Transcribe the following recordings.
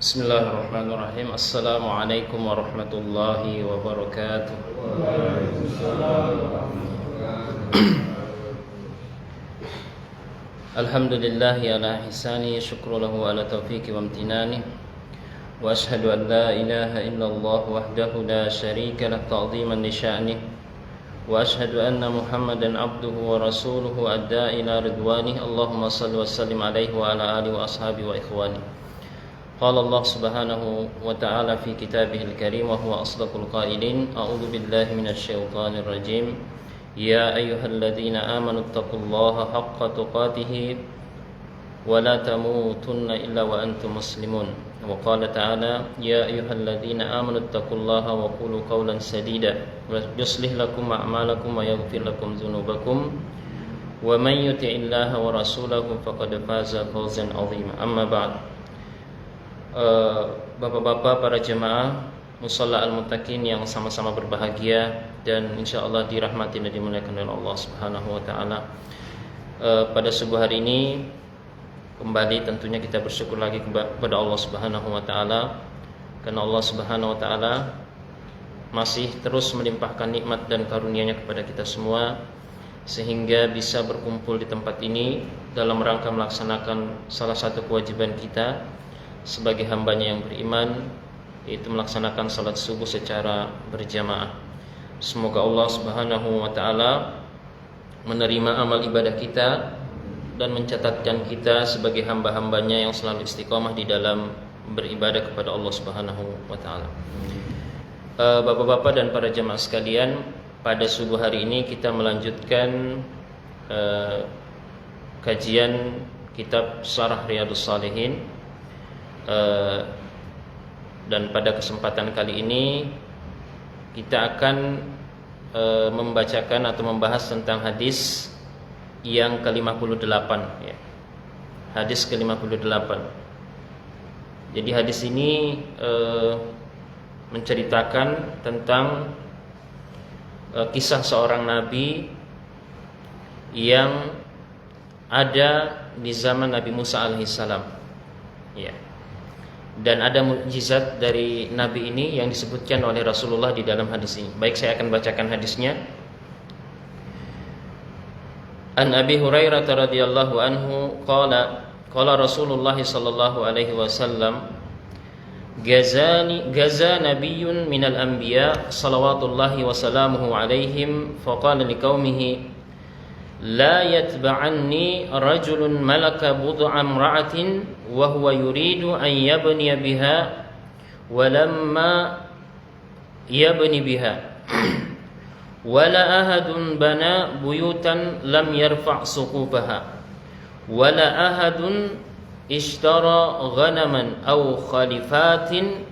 Bismillahirrahmanirrahim. Assalamualaikum warahmatullahi wabarakatuh. Alhamdulillahi ala ihsani, syukru lahu ala taufiqi wa amtinani. Wa ashhadu an la ilaha illallah wahdahu la syarika lah ta'ziman li sya'nih. Wa ashhadu anna Muhammadan abduhu wa rasuluhu adda ila ridwanih. Allahumma salli wa sallim alaihi wa ala alihi wa ashabihi wa ikhwani. Qala Allah subhanahu wa ta'ala fi kitabihil karim wa huwa asdaqul qailin. A'udzu billahi minasy syaithanir rajim. Ya ayyuhalladzina amanu taqullaha haqqa tuqatih wa la tamutunna illa wa antum muslimun. Wa qala ta'ala ya ayyuhalladzina amanu taqullaha wa qulu qawlan sadida yuslih lakum a'malakum wa yaghfir lakum dzunubakum wa man yuti'illaha wa rasulahu faqad faza fawzan 'azima. Amma ba'd. Bapak-bapak, para jemaah Musalla Al-Muttaqin yang sama-sama berbahagia dan insyaallah dirahmati dan dimuliakan oleh Allah Subhanahu wa taala. Pada subuh hari ini kembali tentunya kita bersyukur lagi kepada Allah Subhanahu wa taala, karena Allah Subhanahu wa taala masih terus melimpahkan nikmat dan karunia-Nya kepada kita semua sehingga bisa berkumpul di tempat ini dalam rangka melaksanakan salah satu kewajiban kita sebagai hambanya yang beriman, yaitu melaksanakan salat subuh secara berjamaah. Semoga Allah Subhanahu wa taala menerima amal ibadah kita dan mencatatkan kita sebagai hamba-hambanya yang selalu istiqomah di dalam beribadah kepada Allah Subhanahu wa taala. Bapak-bapak dan para jemaah sekalian, pada subuh hari ini kita melanjutkan kajian kitab Syarah Riyadhus Shalihin. Dan pada kesempatan kali ini kita akan membacakan atau membahas tentang hadis yang ke-58 ya. Hadis ke-58. Jadi hadis ini menceritakan tentang kisah seorang nabi yang ada di zaman Nabi Musa alaihissalam ya. Dan ada mukjizat dari nabi ini yang disebutkan oleh Rasulullah di dalam hadis ini. Baik, saya akan bacakan hadisnya. An Abi Hurairah radhiyallahu anhu qala Rasulullah sallallahu alaihi wasallam gaza nabiyyun minal anbiya salawatullahi wa salamuhu alaihim faqala liqaumihi la yatba'anni rajulun malaka bud'a imra'atin wa huwa yuridu an yabniya biha wa lamma yabni biha wala ahadun bana buyutan lam yarfa' suqufaha wala ahadun ishtara ghanaman aw khalifatin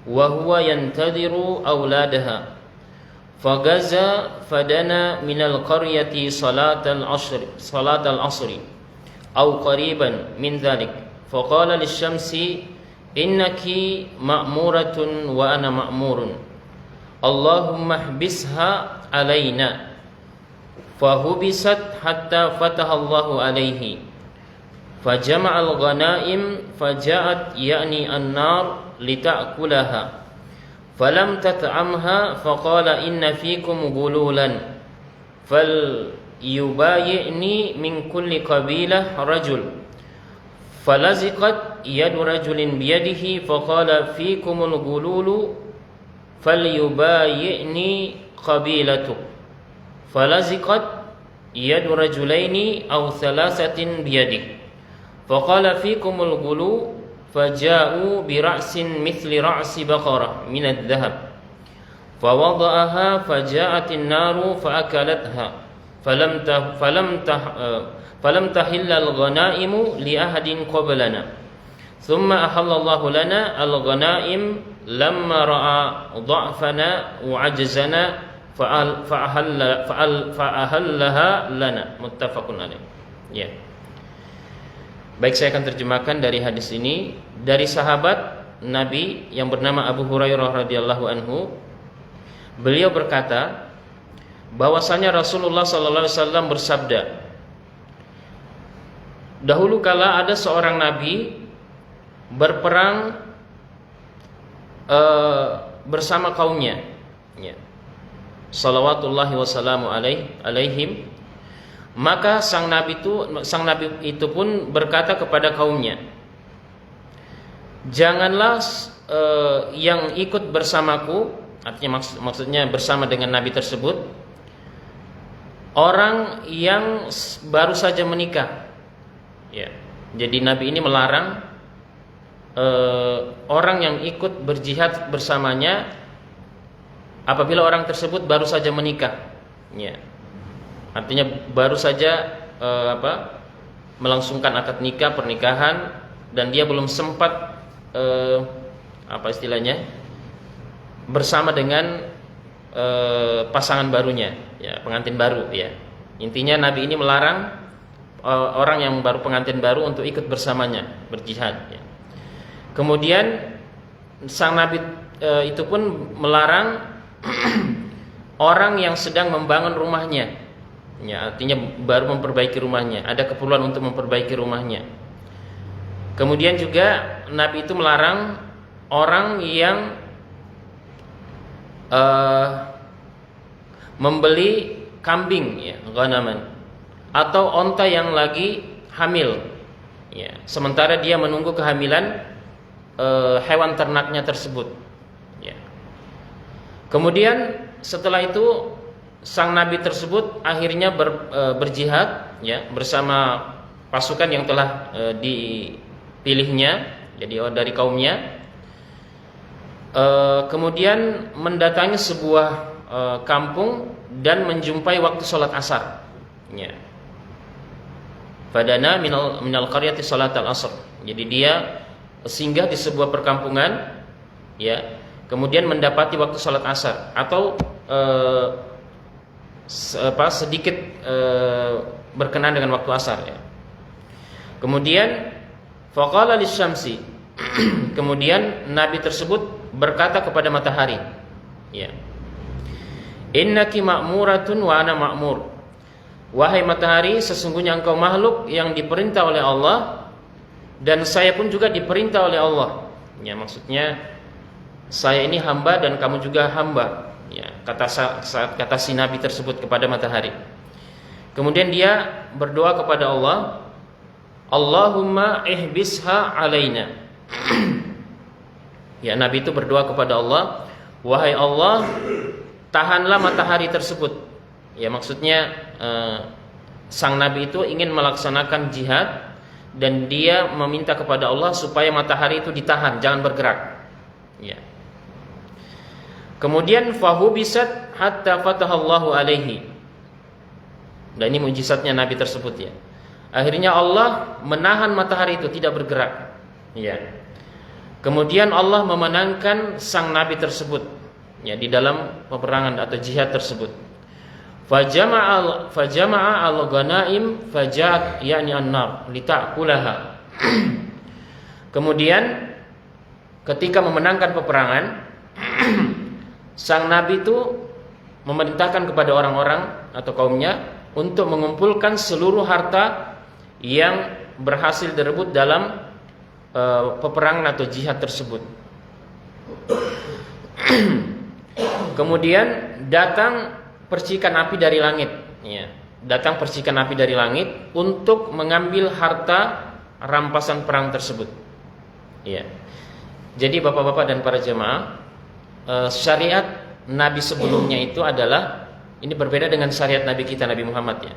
wa huwa yantadhiru awladaha fagaza fadana minal qaryati salatal asri aw qariban min dhalik faqala lisyamsi innaki ma'muratun wa ana ma'murun Allahumma ihbisha alaina fahubisat hatta fataha Allahu alaihi fajama'al ghanaim faja'at ya'ni an-nar lita'kulaha falam tat'amha faqala inna fikum gululan falyubayyi'ni min kulli qabilah rajul falaziqat yadu rajulin biyadihi faqala fikumul gululu falyubayyi'ni qabilatu falaziqat yadu rajulaini aw thalathatin biyadihi faqala fikumul gulu faja'u bi ra'sin mithli ra'si baqarah min adh-dhahab fawada'aha faja'atin naru faakalatha falam tahilla al-ghanaimu li ahadin qablana thumma ahallallahu lana al-ghanaim lamma ra'a dha'fana wa 'ajzana fa'ahallaha lana muttafaqun alaih ya. Baik, saya akan terjemahkan dari hadis ini dari sahabat Nabi yang bernama Abu Hurairah radhiyallahu anhu. Beliau berkata bahwasanya Rasulullah sallallahu alaihi wasallam bersabda, dahulu kala ada seorang nabi berperang bersama kaumnya, ya. Salawatullahi wassalamu alaihim. Maka sang nabi itu pun berkata kepada kaumnya, janganlah yang ikut bersamaku, artinya maksudnya bersama dengan nabi tersebut, orang yang baru saja menikah, ya. Jadi nabi ini melarang orang yang ikut berjihad bersamanya apabila orang tersebut baru saja menikah, ya. Artinya baru saja melangsungkan akad nikah, pernikahan, dan dia belum sempat bersama dengan pasangan barunya, ya, pengantin baru, ya. Intinya nabi ini melarang orang yang baru pengantin baru untuk ikut bersamanya berjihad, ya. Kemudian sang nabi itu pun melarang orang yang sedang membangun rumahnya, ya, artinya baru memperbaiki rumahnya, ada keperluan untuk memperbaiki rumahnya. Kemudian juga nabi itu melarang orang yang membeli kambing, ya, ghanaman, atau onta yang lagi hamil, ya, sementara dia menunggu kehamilan hewan ternaknya tersebut, ya. Kemudian setelah itu sang nabi tersebut akhirnya berjihad, ya, bersama pasukan yang telah dipilihnya, jadi dari kaumnya. Kemudian mendatangi sebuah kampung dan menjumpai waktu sholat asar, ya. Fadana minal qaryati sholat al-asr. Jadi dia singgah di sebuah perkampungan, ya. Kemudian mendapati waktu sholat asar, atau sedikit berkenaan dengan waktu asar, ya. Kemudian faqala lisyamsi, kemudian nabi tersebut berkata kepada matahari, ya, innaki ma'muratun wa ana ma'mur. Wahai matahari, sesungguhnya engkau makhluk yang diperintah oleh Allah, dan saya pun juga diperintah oleh Allah. Ya, maksudnya saya ini hamba dan kamu juga hamba, ya, kata si nabi tersebut kepada matahari. Kemudian dia berdoa kepada Allah, Allahumma ihbisha alaina. Ya, nabi itu berdoa kepada Allah, wahai Allah, tahanlah matahari tersebut. Ya, maksudnya sang nabi itu ingin melaksanakan jihad, dan dia meminta kepada Allah supaya matahari itu ditahan, jangan bergerak, ya. Kemudian fahubisat hatta fatahallahu alaihi. Dan ini mujizatnya nabi tersebut, ya. Akhirnya Allah menahan matahari itu tidak bergerak, ya. Kemudian Allah memenangkan sang nabi tersebut, ya, di dalam peperangan atau jihad tersebut. Fajama'a al-ghanaim fajat yakni an-nar lita'kulaha. Kemudian ketika memenangkan peperangan, sang nabi itu memerintahkan kepada orang-orang atau kaumnya untuk mengumpulkan seluruh harta yang berhasil direbut dalam peperangan atau jihad tersebut. Kemudian datang percikan api dari langit, ya. Datang percikan api dari langit untuk mengambil harta rampasan perang tersebut, ya. Jadi bapak-bapak dan para jemaah, syariat nabi sebelumnya itu adalah, ini berbeda dengan syariat nabi kita, Nabi Muhammad, ya.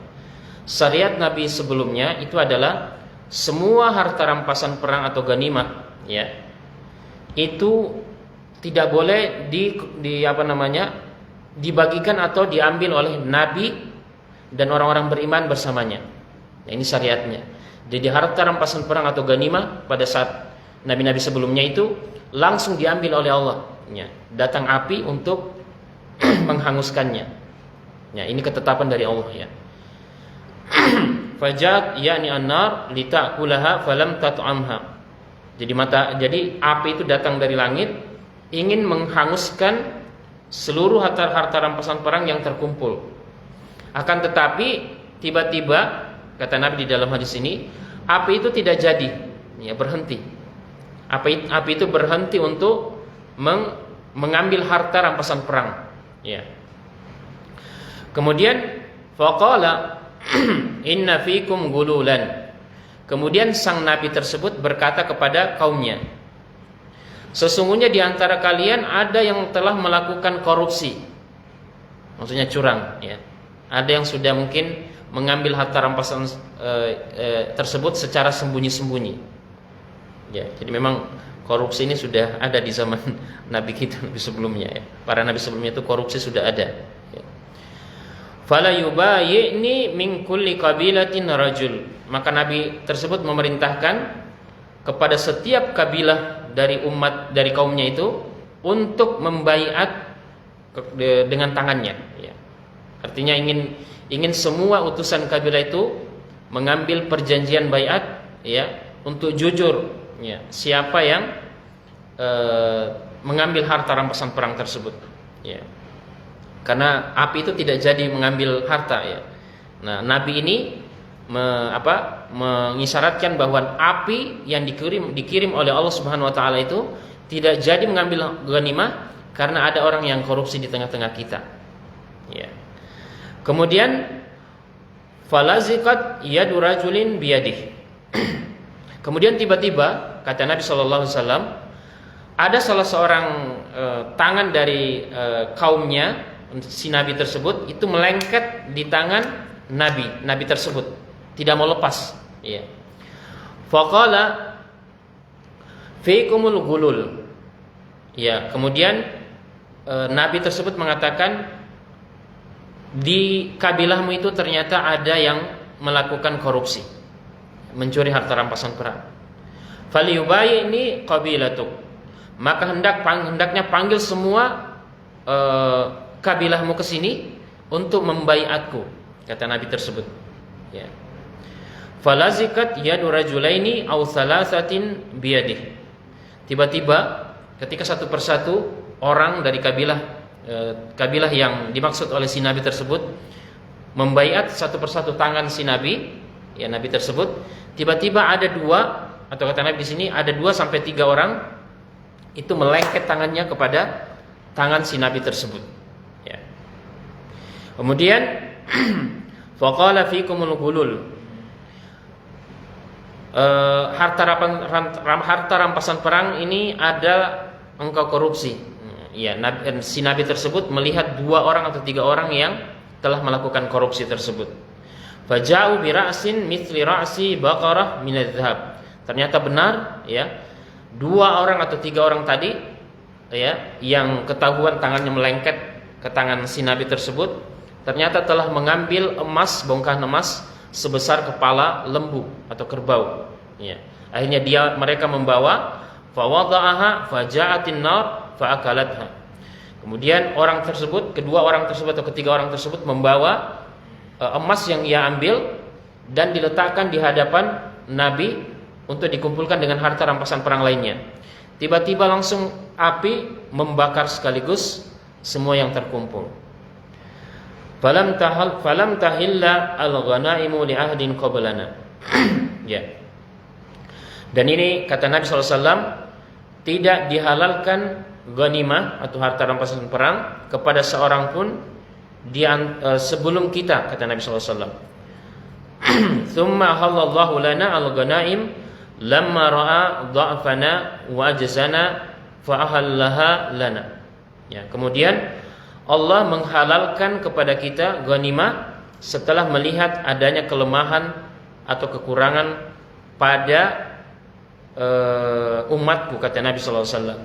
Syariat nabi sebelumnya itu adalah semua harta rampasan perang atau ghanimah, ya, itu tidak boleh dibagikan atau diambil oleh nabi dan orang-orang beriman bersamanya. Nah, ini syariatnya. Jadi harta rampasan perang atau ghanimah pada saat nabi-nabi sebelumnya itu langsung diambil oleh Allah, ya. Datang api untuk menghanguskannya. Ya, ini ketetapan dari Allah, ya. Fajat yakni an-nar lita'kulaha falam tat'amha. Jadi api itu datang dari langit ingin menghanguskan seluruh harta rampasan perang yang terkumpul. Akan tetapi tiba-tiba, kata Nabi di dalam hadis ini, api itu tidak jadi, ya, berhenti. Api itu berhenti untuk mengambil harta rampasan perang. Ya. Kemudian faqala inna fikum gululan. Kemudian sang nabi tersebut berkata kepada kaumnya, sesungguhnya di antara kalian ada yang telah melakukan korupsi. Maksudnya curang, ya. Ada yang sudah mungkin mengambil harta rampasan tersebut secara sembunyi-sembunyi. Ya, jadi memang korupsi ini sudah ada di zaman nabi kita, nabi sebelumnya, ya. Para nabi sebelumnya itu korupsi sudah ada. Ya. Fala yubayyi'ni min kulli qabilatin rajul. Maka nabi tersebut memerintahkan kepada setiap kabilah dari umat, dari kaumnya itu untuk membaiat dengan tangannya, ya. Artinya ingin semua utusan kabilah itu mengambil perjanjian baiat, ya, untuk jujur, ya, siapa yang mengambil harta rampasan perang tersebut, ya. Karena api itu tidak jadi mengambil harta, ya. Nah, nabi ini mengisyaratkan bahwa api yang dikirim oleh Allah Subhanahu wa taala itu tidak jadi mengambil ghanimah karena ada orang yang korupsi di tengah-tengah kita. Ya. Kemudian falaziqat yadu rajulin biyadih. Kemudian tiba-tiba kata Nabi sallallahu alaihi wasallam, ada salah seorang tangan dari kaumnya si nabi tersebut itu melengket di tangan nabi tersebut, tidak mau lepas, ya. Faqala fiikumul gulul. Ya, kemudian nabi tersebut mengatakan, di kabilahmu itu ternyata ada yang melakukan korupsi, mencuri harta rampasan perang. Falyubayyi'ni qabilatuk. Maka hendaknya panggil semua kabilahmu ke sini untuk membaiatku, kata nabi tersebut. Ya. Falazikat yadu rajulaini aw thalathatin biyadih. Tiba-tiba ketika satu persatu orang dari kabilah yang dimaksud oleh si nabi tersebut membaiat satu persatu tangan si nabi, ya, nabi tersebut, tiba-tiba ada dua, atau kata nabi di sini ada 2 sampai 3 orang itu melengket tangannya kepada tangan si nabi tersebut, ya. Kemudian faqala fikumul gulul. Harta rampasan perang ini ada engkau korupsi. Ya, si nabi tersebut melihat 2 orang atau 3 orang yang telah melakukan korupsi tersebut. Faja'u bi ra'sin mithli ra'si baqarah min adz-dzahab. Ternyata benar, ya, 2 orang atau 3 orang tadi, ya, yang ketahuan tangannya melengket ke tangan si nabi tersebut, ternyata telah mengambil emas, bongkahan emas sebesar kepala lembu atau kerbau, ya. Akhirnya mereka membawa fawada'aha faja'atin nar fa'akalatha. Kemudian kedua orang tersebut atau ketiga orang tersebut membawa emas yang ia ambil dan diletakkan di hadapan nabi untuk dikumpulkan dengan harta rampasan perang lainnya. Tiba-tiba langsung api membakar sekaligus semua yang terkumpul. Falam tahilla al-ghanaimu li ahdin qablana. Ya. Dan ini kata Nabi SAW, tidak dihalalkan ghanimah atau harta rampasan perang kepada seorang pun sebelum kita, kata Nabi SAW. Thumma halallahu lana al-ghanaim lamma ra'a dha'fana wa ajzana fa ahallaha lana. Ya, kemudian Allah menghalalkan kepada kita ghanimah setelah melihat adanya kelemahan atau kekurangan pada umatku, kata Nabi SAW.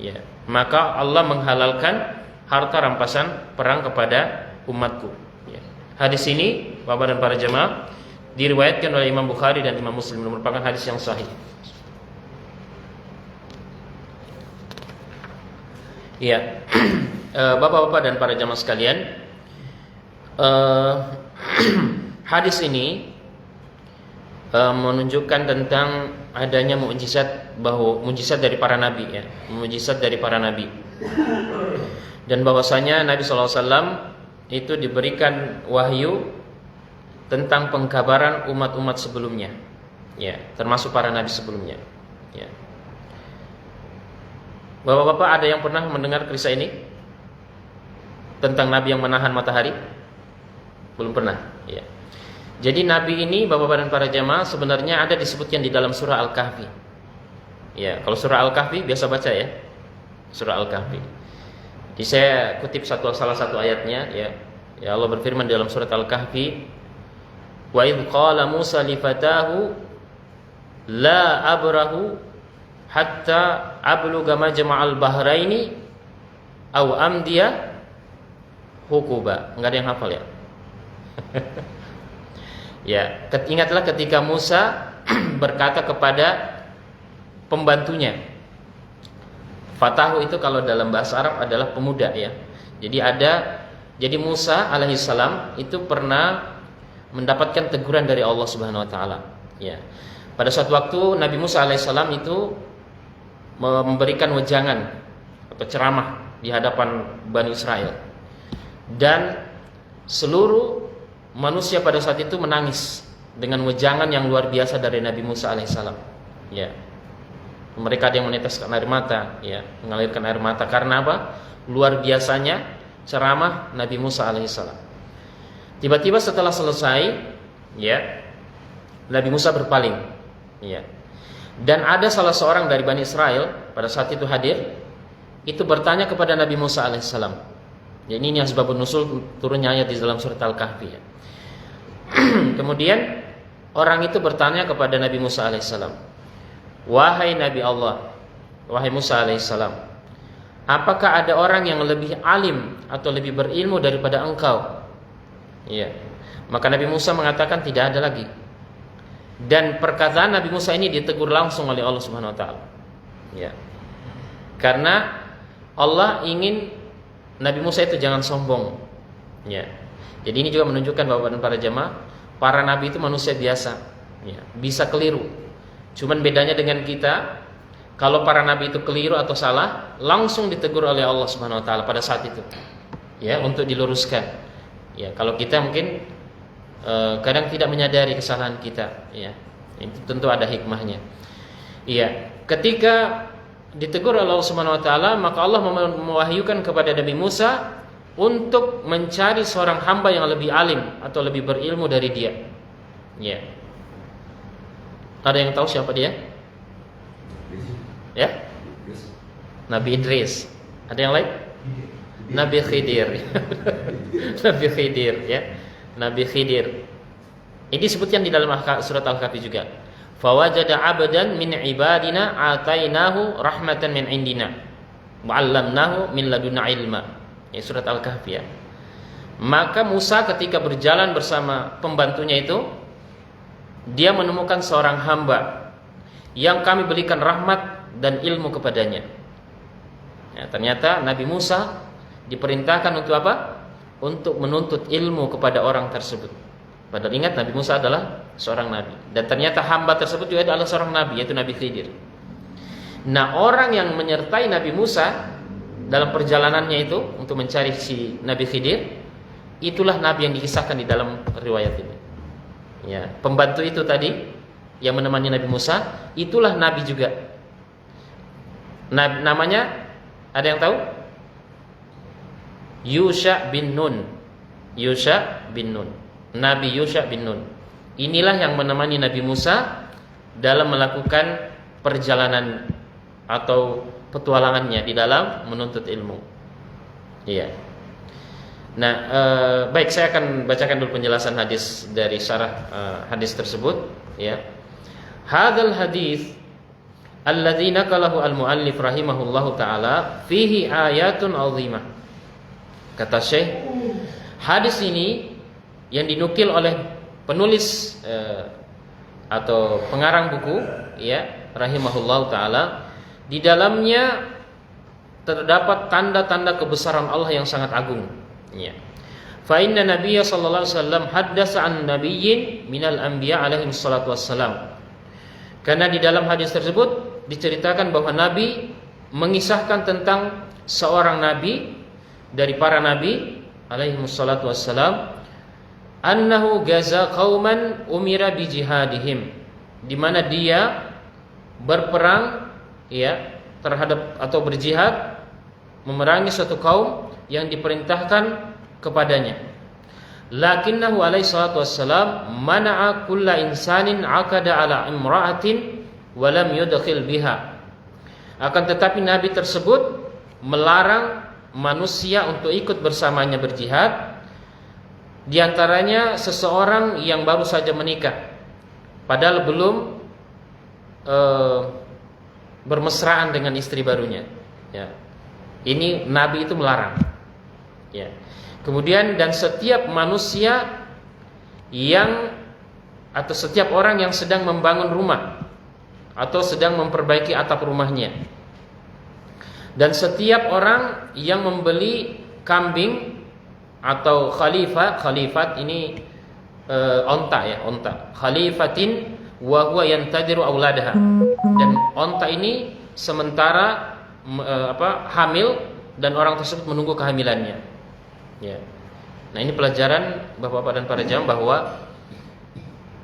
Ya, maka Allah menghalalkan harta rampasan perang kepada umatku. Ya. Hadis ini, Bapak dan para jemaah, diriwayatkan oleh Imam Bukhari dan Imam Muslim, merupakan hadis yang sahih. Ya, Bapak-bapak dan para jemaah sekalian, hadis ini menunjukkan tentang adanya mukjizat dari para nabi, ya, mukjizat dari para nabi, dan bahwasanya Nabi SAW itu diberikan wahyu tentang pengkabaran umat-umat sebelumnya, ya, termasuk para nabi sebelumnya, ya. Bapak-bapak ada yang pernah mendengar kisah ini? Tentang Nabi yang menahan matahari? Belum pernah, ya. Jadi Nabi ini, Bapak-bapak dan para jamaah, sebenarnya ada disebutkan di dalam surah Al-Kahfi. Ya, kalau surah Al-Kahfi biasa baca ya. Surah Al-Kahfi. Jadi saya kutip salah satu ayatnya, ya. Ya Allah berfirman dalam surat Al-Kahfi, "Wa idz qala Musa li fatahu la abrahu hatta abluga majma'al bahraini aw amdiya hukuba." Enggak ada yang hafal ya? Ya, ingatlah ketika Musa berkata kepada pembantunya. Fatahu itu kalau dalam bahasa Arab adalah pemuda ya. Jadi Musa alaihissalam itu pernah mendapatkan teguran dari Allah Subhanahu wa taala. Ya. Pada suatu waktu Nabi Musa alaihissalam itu memberikan wejangan atau ceramah di hadapan Bani Israel. Dan seluruh manusia pada saat itu menangis dengan wejangan yang luar biasa dari Nabi Musa alaihissalam. Ya. Mereka ada yang meneteskan air mata, ya, mengalirkan air mata karena apa? Luar biasanya ceramah Nabi Musa alaihissalam. Tiba-tiba setelah selesai, ya, Nabi Musa berpaling, ya. Dan ada salah seorang dari Bani Israel pada saat itu hadir, itu bertanya kepada Nabi Musa alaihissalam. Ya, ini asbabun nusul turunnya ayat di dalam surat Al-Kahfi. Ya. Kemudian orang itu bertanya kepada Nabi Musa alaihissalam, "Wahai Nabi Allah, wahai Musa alaihissalam, apakah ada orang yang lebih alim atau lebih berilmu daripada engkau?" Ya. Maka Nabi Musa mengatakan tidak ada lagi. Dan perkataan Nabi Musa ini ditegur langsung oleh Allah Subhanahu wa taala. Ya. Karena Allah ingin Nabi Musa itu jangan sombong. Ya. Jadi ini juga menunjukkan bahwa para jemaah, para nabi itu manusia biasa. Ya, bisa keliru. Cuman bedanya dengan kita, kalau para nabi itu keliru atau salah, langsung ditegur oleh Allah Subhanahu wa taala pada saat itu. Ya, untuk diluruskan. Ya, kalau kita mungkin kadang tidak menyadari kesalahan kita, ya. Itu tentu ada hikmahnya. Iya, ketika ditegur oleh Allah Subhanahu wa taala, maka Allah mewahyukan kepada Nabi Musa untuk mencari seorang hamba yang lebih alim atau lebih berilmu dari dia. Ya. Ada yang tahu siapa dia? Ya? Nabi Idris. Ada yang lain? Nabi Khidir. Nabi Khidir, ya. Nabi Khidir. Ini disebutkan di dalam surat Al-Kahfi juga. Fawajada 'abdan min ibadina atainahu rahmatan min indina wa 'allamnahu min ladunna ilma. Ya, surat Al-Kahfi ya. Maka Musa ketika berjalan bersama pembantunya itu, dia menemukan seorang hamba yang kami berikan rahmat dan ilmu kepadanya. Ya, ternyata Nabi Musa diperintahkan untuk apa? Untuk menuntut ilmu kepada orang tersebut. Padahal ingat Nabi Musa adalah seorang nabi. Dan ternyata hamba tersebut juga adalah seorang nabi, yaitu Nabi Khidir. Nah, orang yang menyertai Nabi Musa dalam perjalanannya itu untuk mencari si Nabi Khidir, itulah nabi yang dikisahkan di dalam riwayat ini. Ya, pembantu itu tadi yang menemani Nabi Musa, itulah nabi juga. Namanya ada yang tahu? Yusha bin Nun. Yusha bin Nun. Nabi Yusha bin Nun. Inilah yang menemani Nabi Musa dalam melakukan perjalanan atau petualangannya di dalam menuntut ilmu. Iya. Nah, baik, saya akan bacakan dulu penjelasan hadis dari syarah hadis tersebut. Ya. Hadzal hadis alladzi naqalahu al-muallif rahimahullahu taala fihi ayatun 'azimah. Kata Syekh, hadis ini yang dinukil oleh penulis atau pengarang buku, ya, rahimahullahu taala, di dalamnya terdapat tanda-tanda kebesaran Allah yang sangat agung. Ya. Fa inna Nabiyya sallallahu alaihi wasallam haddasa an nabiyyin minal anbiya alaihi wassalatu wassalam. Karena di dalam hadis tersebut diceritakan bahwa Nabi mengisahkan tentang seorang nabi dari para nabi alaihi wassalatu wassalam, annahu gaza qauman umira bi jihadihim, di mana dia berperang, ya, terhadap atau berjihad memerangi suatu kaum yang diperintahkan kepadanya. Lakinnahu alaihi salatu wassalam mana'a kulla insanin aqada ala imra'atin wa lam yudkhil biha. Akan tetapi Nabi tersebut melarang manusia untuk ikut bersamanya berjihad, di antaranya seseorang yang baru saja menikah padahal belum bermesraan dengan istri barunya, ya. Ini Nabi itu melarang, ya. Kemudian dan setiap manusia yang atau setiap orang yang sedang membangun rumah atau sedang memperbaiki atap rumahnya, dan setiap orang yang membeli kambing atau khalifat ini onta, ya, onta. Khalifatin wa huwa yantadiru auladaha. Dan onta ini sementara hamil dan orang tersebut menunggu kehamilannya. Ya. Nah, ini pelajaran Bapak-bapak dan para jamaah bahwa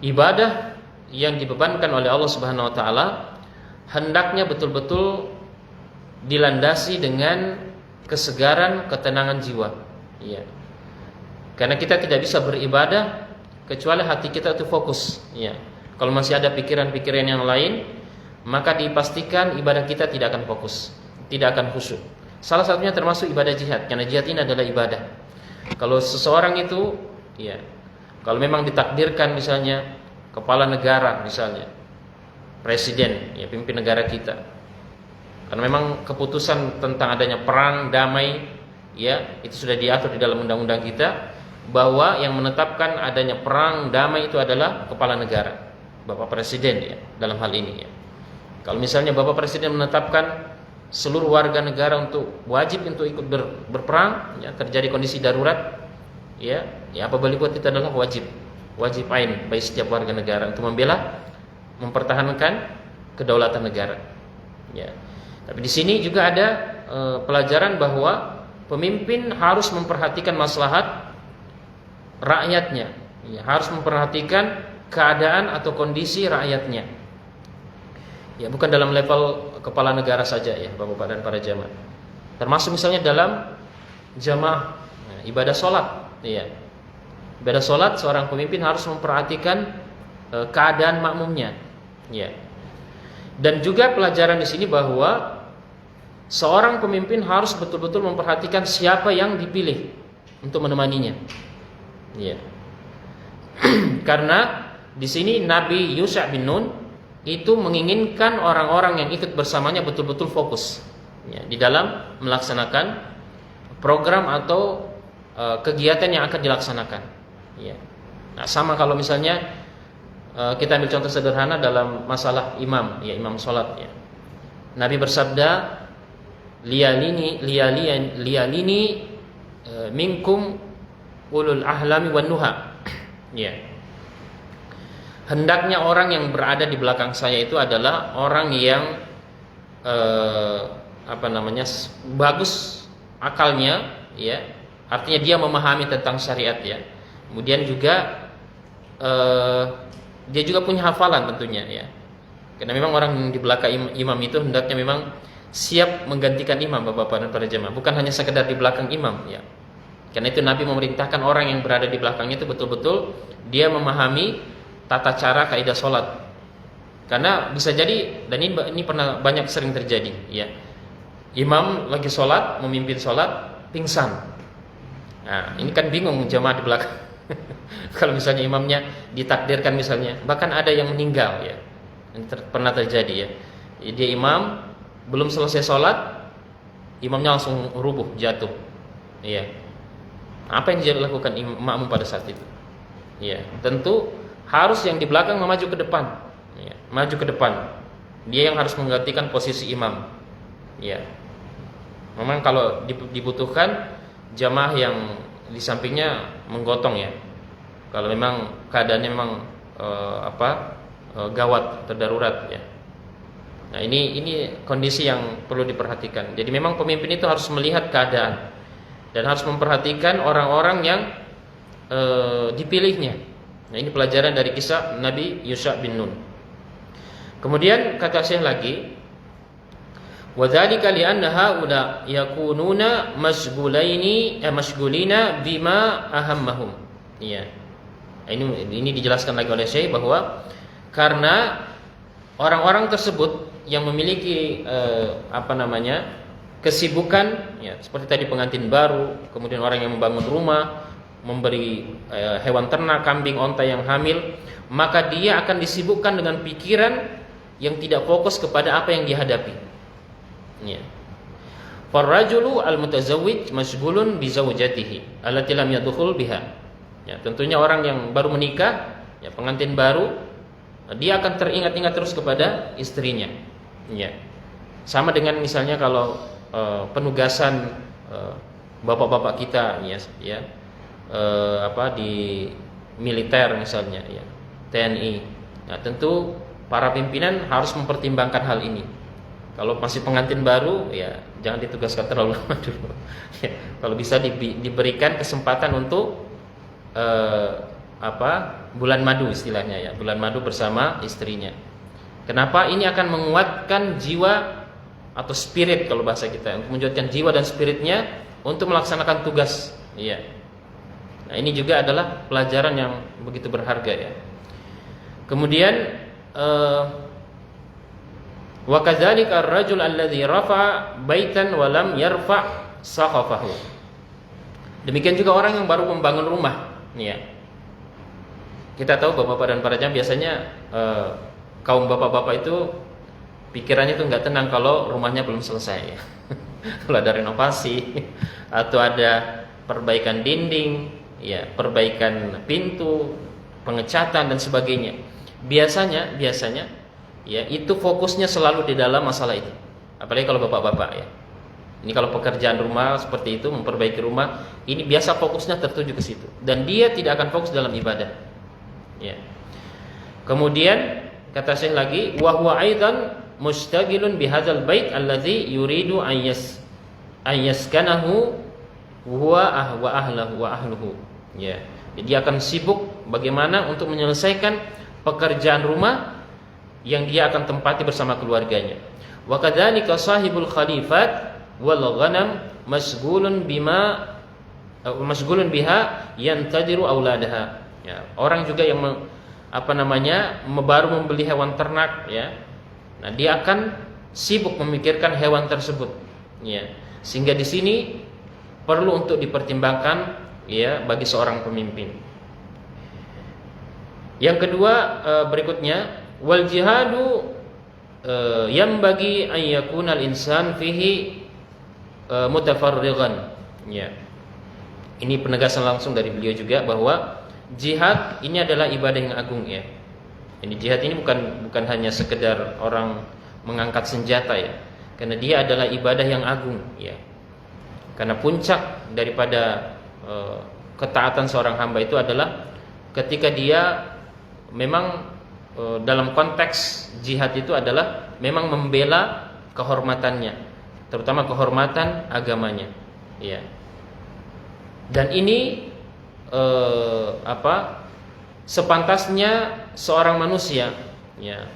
ibadah yang dibebankan oleh Allah Subhanahu wa taala hendaknya betul-betul dilandasi dengan kesegaran, ketenangan jiwa. Ya. Karena kita tidak bisa beribadah kecuali hati kita itu fokus, ya. Kalau masih ada pikiran-pikiran yang lain, maka dipastikan ibadah kita tidak akan fokus, tidak akan khusyuk. Salah satunya termasuk ibadah jihad, karena jihad ini adalah ibadah. Kalau seseorang itu, ya, kalau memang ditakdirkan misalnya kepala negara, misalnya presiden, ya, pimpin negara kita, karena memang keputusan tentang adanya perang damai, ya, itu sudah diatur di dalam undang-undang kita, bahwa yang menetapkan adanya perang damai itu adalah kepala negara, Bapak Presiden, ya, dalam hal ini, ya. Kalau misalnya Bapak Presiden menetapkan seluruh warga negara untuk wajib untuk ikut berperang, ya, terjadi kondisi darurat, ya apa boleh buat, itu adalah wajib ain bagi setiap warga negara untuk membela, mempertahankan kedaulatan negara, ya. Tapi di sini juga ada pelajaran bahwa pemimpin harus memperhatikan maslahat rakyatnya, ya, harus memperhatikan keadaan atau kondisi rakyatnya, ya, bukan dalam level kepala negara saja, ya, Bapak dan para jamaah. Termasuk misalnya dalam jamaah, nah, ibadah sholat, ya. Ibadah sholat seorang pemimpin harus memperhatikan keadaan makmumnya, ya. Dan juga pelajaran di sini bahwa seorang pemimpin harus betul-betul memperhatikan siapa yang dipilih untuk menemaninya. Ya. Karena di sini Nabi Yusha bin Nun itu menginginkan orang-orang yang ikut bersamanya betul-betul fokus, ya, di dalam melaksanakan program atau kegiatan yang akan dilaksanakan, ya. Nah, sama kalau misalnya kita ambil contoh sederhana dalam masalah imam, ya, imam sholat, ya. Nabi bersabda, liyalini minkum ulul ahlami wan nuha, ya. Hendaknya orang yang berada di belakang saya itu adalah orang yang bagus akalnya, ya. Artinya dia memahami tentang syariat, ya. Kemudian juga dia juga punya hafalan tentunya, ya. Karena memang orang yang di belakang imam itu hendaknya memang siap menggantikan imam, Bapak dan para jemaah, bukan hanya sekedar di belakang imam, ya. Karena itu Nabi memerintahkan orang yang berada di belakangnya itu betul-betul dia memahami tata cara kaidah sholat. Karena bisa jadi, dan ini pernah banyak sering terjadi, ya. Imam lagi sholat, memimpin sholat, pingsan. Nah, ini kan bingung jamaah di belakang. Kalau misalnya imamnya ditakdirkan misalnya, bahkan ada yang meninggal, ya. Ini pernah terjadi, ya. Dia imam belum selesai sholat, imamnya langsung rubuh, jatuh, ya. Apa yang dia lakukan makmum pada saat itu? Ya, tentu harus yang di belakang memaju ke depan, ya, maju ke depan. Dia yang harus menggantikan posisi imam, ya. Memang kalau dibutuhkan jamaah yang di sampingnya menggotong, ya. Kalau memang keadaannya memang gawat, terdarurat, ya. Nah, ini kondisi yang perlu diperhatikan. Jadi memang pemimpin itu harus melihat keadaan dan harus memperhatikan orang-orang yang dipilihnya. Nah, ini pelajaran dari kisah Nabi Yusha bin Nun. Kemudian kata Syekh lagi, Wa dzalika li'anna haula yakununa mashghulina bima ahammahum. Iya. Ini dijelaskan lagi oleh Syekh bahwa karena orang-orang tersebut yang memiliki kesibukan ya, seperti tadi pengantin baru, kemudian orang yang membangun rumah, memberi hewan ternak, kambing, onta yang hamil, maka dia akan disibukkan dengan pikiran yang tidak fokus kepada apa yang dihadapi. Ya. Farrajulu al-mutazawwij mashghulun bi zawjatihi allati lam yadkhul biha. Ya, tentunya orang yang baru menikah, ya pengantin baru, dia akan teringat-ingat terus kepada istrinya. Ya. Sama dengan misalnya kalau penugasan bapak-bapak kita ya di militer misalnya ya, TNI. Nah, tentu para pimpinan harus mempertimbangkan hal ini. Kalau masih pengantin baru ya jangan ditugaskan terlalu lama dulu. Ya, kalau bisa diberikan kesempatan untuk bulan madu istilahnya ya, bulan madu bersama istrinya. Kenapa? Ini akan menguatkan jiwa atau spirit kalau bahasa kita, untuk menjadikan jiwa dan spiritnya untuk melaksanakan tugas. Iya. Nah, ini juga adalah pelajaran yang begitu berharga ya. Kemudian wa kadzalika ar-rajul alladzi rafa baitan wa lam yarfa saqafahu. Demikian juga orang yang baru membangun rumah. Ya. Kita tahu bapak-bapak dan para jamaah biasanya kaum bapak-bapak itu pikirannya itu nggak tenang kalau rumahnya belum selesai ya. Kalau ada renovasi atau ada perbaikan dinding, ya, perbaikan pintu, pengecatan dan sebagainya. Biasanya ya itu fokusnya selalu di dalam masalah itu. Apalagi kalau bapak-bapak ya. Ini kalau pekerjaan rumah seperti itu, memperbaiki rumah, ini biasa fokusnya tertuju ke situ dan dia tidak akan fokus dalam ibadah. Ya. Kemudian kata Syekh lagi, wa huwa aidan mustaghilun bihadzal bait alladzi yuridu an yaskanahu huwa ahluhu. Ya. Jadi dia akan sibuk bagaimana untuk menyelesaikan pekerjaan rumah yang dia akan tempati bersama keluarganya. Wa kadzalika sahibul khalifat wal ghanam masghulun biha yantadiru auladaha. Ya, orang juga yang baru membeli hewan ternak ya. Nah, dia akan sibuk memikirkan hewan tersebut. Ya. Sehingga di sini perlu untuk dipertimbangkan ya bagi seorang pemimpin. Yang kedua berikutnya wal jihadu yang bagi an yakunal insan fihi mutafarrigan. Ya. Ini penegasan langsung dari beliau juga bahwa jihad ini adalah ibadah yang agung ya. Ini jihad ini bukan hanya sekedar orang mengangkat senjata ya. Karena dia adalah ibadah yang agung ya. Karena puncak daripada ketaatan seorang hamba itu adalah ketika dia memang dalam konteks jihad itu adalah memang membela kehormatannya, terutama kehormatan agamanya, ya. Dan ini sepantasnya seorang manusia, ya,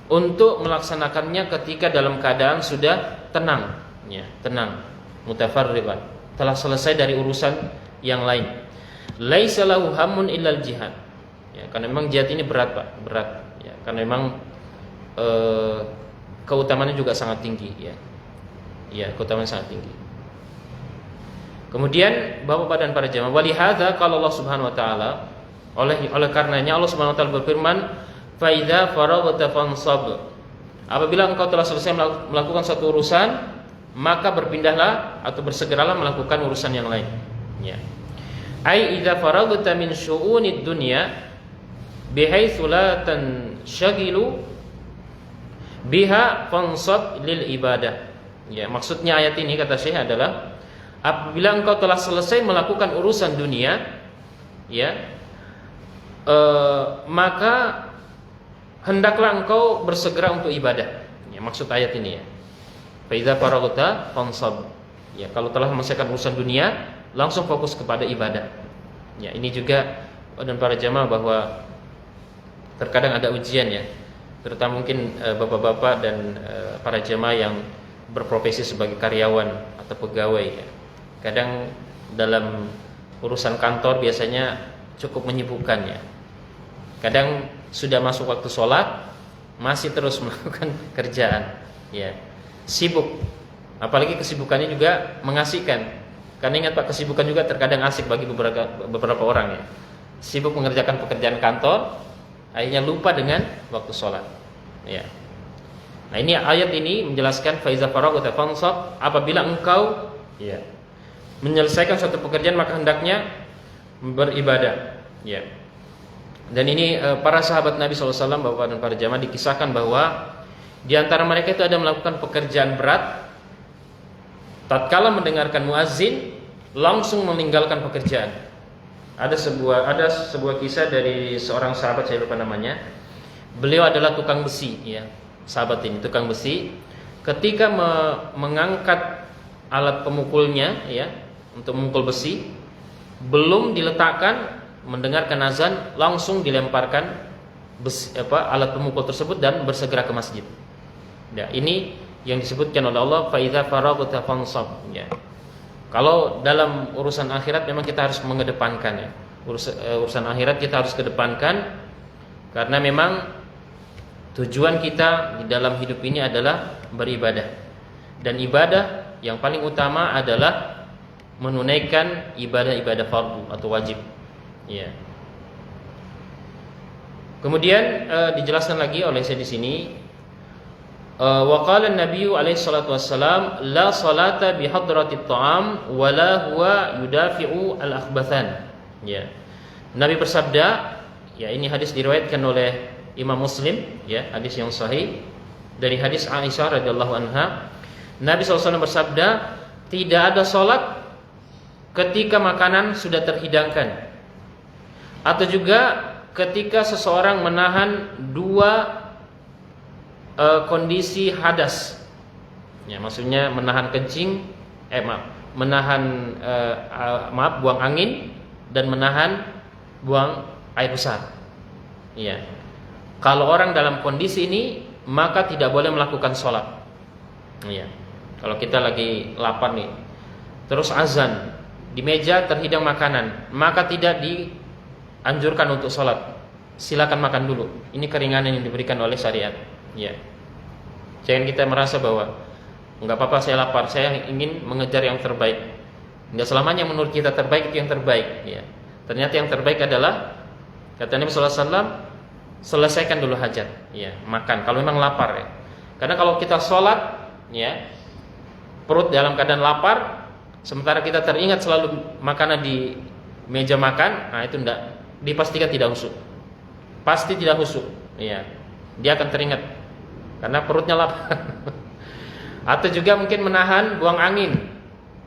untuk melaksanakannya ketika dalam keadaan sudah tenang, ya, tenang, mutafarriqan, telah selesai dari urusan yang lain. Laisa lahu hammun illal jihad. Ya, karena memang jihad ini berat, Pak, berat, ya, karena memang keutamaannya juga sangat tinggi, ya. Ya, keutamaan sangat tinggi. Kemudian Bapak dan para jamaah, walihadza qala Allah Subhanahu wa taala, oleh karenanya Allah Subhanahu wa taala berfirman, fa idza faraghta fansab. Apabila engkau telah selesai melakukan satu urusan, maka berpindahlah atau bersegeralah melakukan urusan yang lain. Ya. Ai idza faraghta min syu'unid dunya bihaitsu la tanshagilu biha fansab lil ibadah. Ya, maksudnya ayat ini kata Syekh adalah apabila engkau telah selesai melakukan urusan dunia, ya, maka hendaklah engkau bersegera untuk ibadah. Ya, maksud ayat ini ya. Fa idza faraghta fansab. Ya, kalau telah menyelesaikan urusan dunia, langsung fokus kepada ibadah. Ya, ini juga dan para jamaah bahwa terkadang ada ujian ya, terutama mungkin bapak-bapak dan para jamaah yang berprofesi sebagai karyawan atau pegawai ya. Kadang dalam urusan kantor biasanya cukup menyibukkan ya. Kadang sudah masuk waktu sholat masih terus melakukan kerjaan ya. Sibuk. Apalagi kesibukannya juga mengasihkan. Karena ingat Pak, kesibukan juga terkadang asik bagi beberapa orang ya. Sibuk mengerjakan pekerjaan kantor, akhirnya lupa dengan waktu sholat ya. Nah ini ayat ini menjelaskan faiza faraghta fansab, apabila engkau ya menyelesaikan suatu pekerjaan maka hendaknya beribadah ya. Dan ini para sahabat Nabi SAW, Bapak dan para jamaah, dikisahkan bahwa di antara mereka itu ada melakukan pekerjaan berat, tatkala mendengarkan muazin langsung meninggalkan pekerjaan. Ada sebuah kisah dari seorang sahabat, saya lupa namanya. Beliau adalah tukang besi ya. Sahabat ini tukang besi, ketika mengangkat alat pemukulnya ya untuk memukul besi, belum diletakkan, mendengarkan azan langsung dilemparkan besi, alat pemukul tersebut dan bersegera ke masjid. Ya, ini yang disebutkan oleh Allah fa idza faraghta fansab ya. Kalau dalam urusan akhirat memang kita harus mengedepankan ya. Urusan akhirat kita harus kedepankan, karena memang tujuan kita di dalam hidup ini adalah beribadah. Dan ibadah yang paling utama adalah menunaikan ibadah-ibadah fardu atau wajib. Ya. Kemudian dijelaskan lagi oleh saya di sini, wa qala an-nabiy alaihi salatu wassalam la salata bi hadratit ta'am wa la huwa yudafi'u al-akhbathan. Ya. Nabi bersabda, ya ini hadis diriwayatkan oleh Imam Muslim ya, hadis yang sahih dari hadis Aisyah radhiyallahu anha. Nabi SAW bersabda, tidak ada salat ketika makanan sudah terhidangkan, atau juga ketika seseorang menahan dua kondisi hadas. Ya, maksudnya menahan kencing, buang angin dan menahan buang air besar. Ya. Kalau orang dalam kondisi ini maka tidak boleh melakukan sholat. Ya. Kalau kita lagi lapar nih, terus azan, di meja terhidang makanan, maka tidak dianjurkan untuk sholat. Silakan makan dulu. Ini keringanan yang diberikan oleh syariat. Ya. Jangan kita merasa bahwa enggak apa-apa, saya lapar, saya ingin mengejar yang terbaik. Enggak selamanya menurut kita terbaik itu yang terbaik. Ya. Ternyata yang terbaik adalah, kata Nabi SAW, selesaikan dulu hajat, ya, makan kalau memang lapar ya. Karena kalau kita sholat, ya, perut dalam keadaan lapar, sementara kita teringat selalu makanan di meja makan, nah itu enggak, dipastikan tidak khusyuk. Pasti tidak khusyuk, ya. Dia akan teringat karena perutnya lapar. Atau juga mungkin menahan buang angin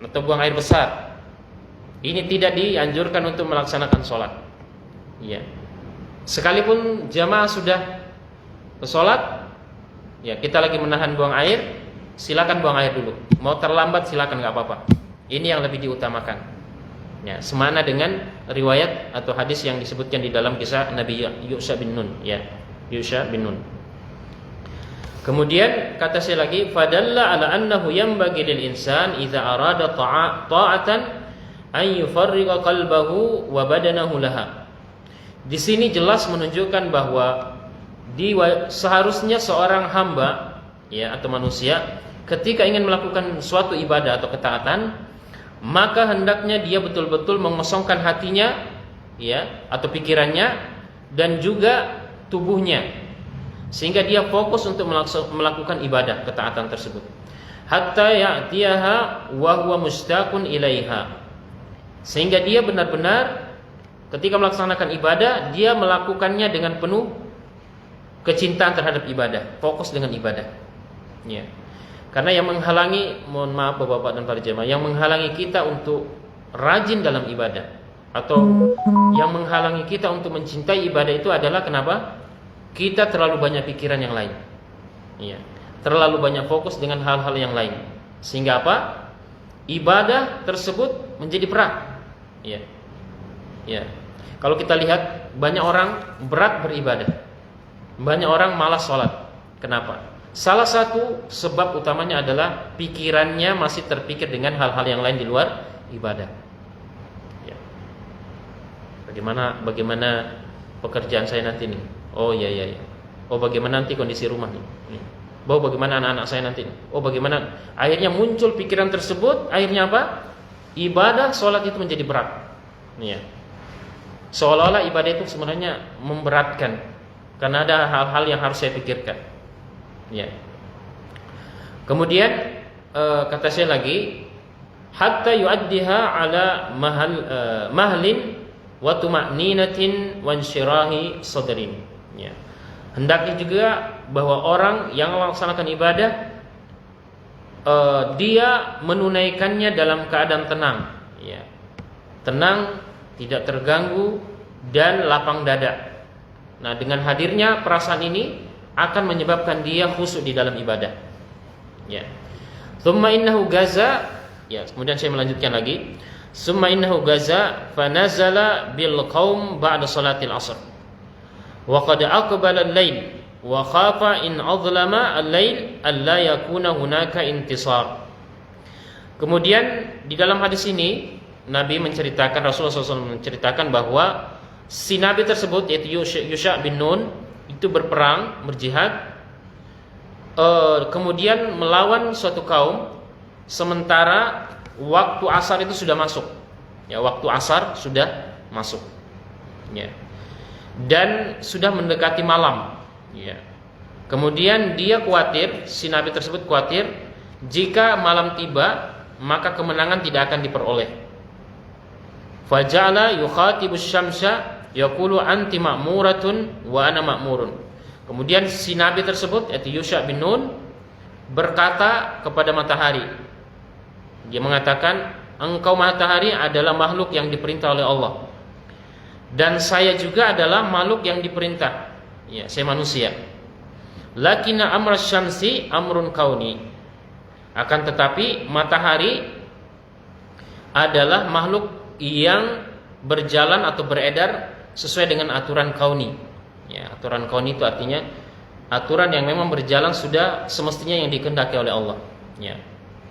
atau buang air besar. Ini tidak dianjurkan untuk melaksanakan sholat, ya. Sekalipun jamaah sudah sholat, ya kita lagi menahan buang air, silakan buang air dulu. Mau terlambat silakan, nggak apa-apa. Ini yang lebih diutamakan. Ya, semana dengan riwayat atau hadis yang disebutkan di dalam kisah Nabi Yusha bin Nun. Ya, Yusha bin Nun. Kemudian kata saya lagi, fadalla ala annahu yanbaghi lil insan idza arada ta'atan an yufarriqa qalbahu wa badanahu laha. Di sini jelas menunjukkan bahwa seharusnya seorang hamba ya atau manusia ketika ingin melakukan suatu ibadah atau ketaatan, maka hendaknya dia betul-betul mengosongkan hatinya ya atau pikirannya dan juga tubuhnya, sehingga dia fokus untuk melakukan ibadah ketaatan tersebut. Hatta ya'tiyaha wa huwa mustaqun ilaiha. Sehingga dia benar-benar ketika melaksanakan ibadah, dia melakukannya dengan penuh kecintaan terhadap ibadah, fokus dengan ibadah. Ya. Karena yang menghalangi, mohon maaf Bapak dan para jemaah, yang menghalangi kita untuk rajin dalam ibadah atau yang menghalangi kita untuk mencintai ibadah itu adalah kenapa? Kita terlalu banyak pikiran yang lain. Ya. Terlalu banyak fokus dengan hal-hal yang lain. Sehingga apa? Ibadah tersebut menjadi berat. Ya. Ya. Kalau kita lihat banyak orang berat beribadah, banyak orang malas sholat. Kenapa? Salah satu sebab utamanya adalah pikirannya masih terpikir dengan hal-hal yang lain di luar ibadah. Ya. Bagaimana pekerjaan saya nanti nih? Oh iya. Oh bagaimana nanti kondisi rumah nih? Oh bagaimana anak-anak saya nanti nih? Oh bagaimana? Akhirnya muncul pikiran tersebut. Akhirnya apa? Ibadah sholat itu menjadi berat. Ya. Seolah-olah ibadah itu sebenarnya memberatkan karena ada hal-hal yang harus saya pikirkan. Ya. Kemudian kata saya lagi, hatta yu'addiha ala mahlin wa tuma'ninatin wa insyirahi sadrin. Ya. Hendaknya juga bahwa orang yang melaksanakan ibadah dia menunaikannya dalam keadaan tenang. Ya. Tenang, tidak terganggu dan lapang dada. Nah, dengan hadirnya perasaan ini akan menyebabkan dia khusyuk di dalam ibadah. Ya. Tsumma innahu gaza, ya, kemudian saya melanjutkan lagi. Tsumma innahu gaza fa nazala bil qaum ba'da salatil asr. Wa qad aqbala al-lail wa khafa in adlama al-lail alla yakuna hunaka intisar. Kemudian di dalam hadis ini Nabi menceritakan, Rasulullah SAW menceritakan bahwa si Nabi tersebut yaitu Yusha bin Nun itu berperang, berjihad, kemudian melawan suatu kaum, sementara waktu asar itu sudah masuk. Ya, waktu asar sudah masuk. Ya. Dan sudah mendekati malam. Ya. Kemudian dia khawatir, si Nabi tersebut khawatir jika malam tiba maka kemenangan tidak akan diperoleh. Faja'ala yukhatibus syamsa yaqulu anti ma'muratun wa ana ma'murun. Kemudian si Nabi tersebut yaitu Yusha bin Nun berkata kepada matahari. Dia mengatakan, engkau matahari adalah makhluk yang diperintah oleh Allah. Dan saya juga adalah makhluk yang diperintah. Ya, saya manusia. Lakinna amras syamsi amrun kauni. Akan tetapi matahari adalah makhluk yang berjalan atau beredar sesuai dengan aturan kauni. Ya, aturan kauni itu artinya aturan yang memang berjalan sudah semestinya yang dikehendaki oleh Allah. Ya.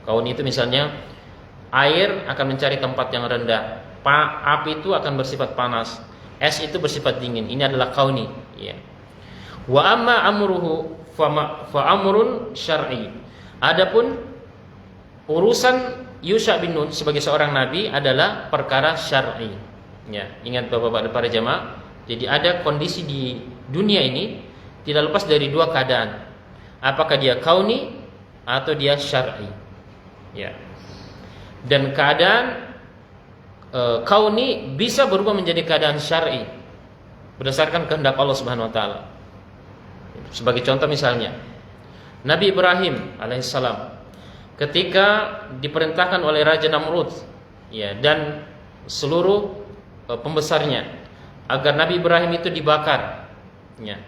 Kauni itu misalnya air akan mencari tempat yang rendah, api itu akan bersifat panas, es itu bersifat dingin. Ini adalah kauni. Ya. Wa amma amruhu fa amrun syar'i. Adapun urusan Yusha bin Nun sebagai seorang nabi adalah perkara syar'i. Ya, ingat Bapak-bapak dan para jamaah, jadi ada kondisi di dunia ini tidak lepas dari dua keadaan. Apakah dia kauni atau dia syar'i. Ya. Dan keadaan kauni bisa berubah menjadi keadaan syar'i berdasarkan kehendak Allah Subhanahu wa taala. Sebagai contoh misalnya, Nabi Ibrahim alaihissalam ketika diperintahkan oleh Raja Namrud, ya, dan seluruh pembesarnya agar Nabi Ibrahim itu dibakar. Ya.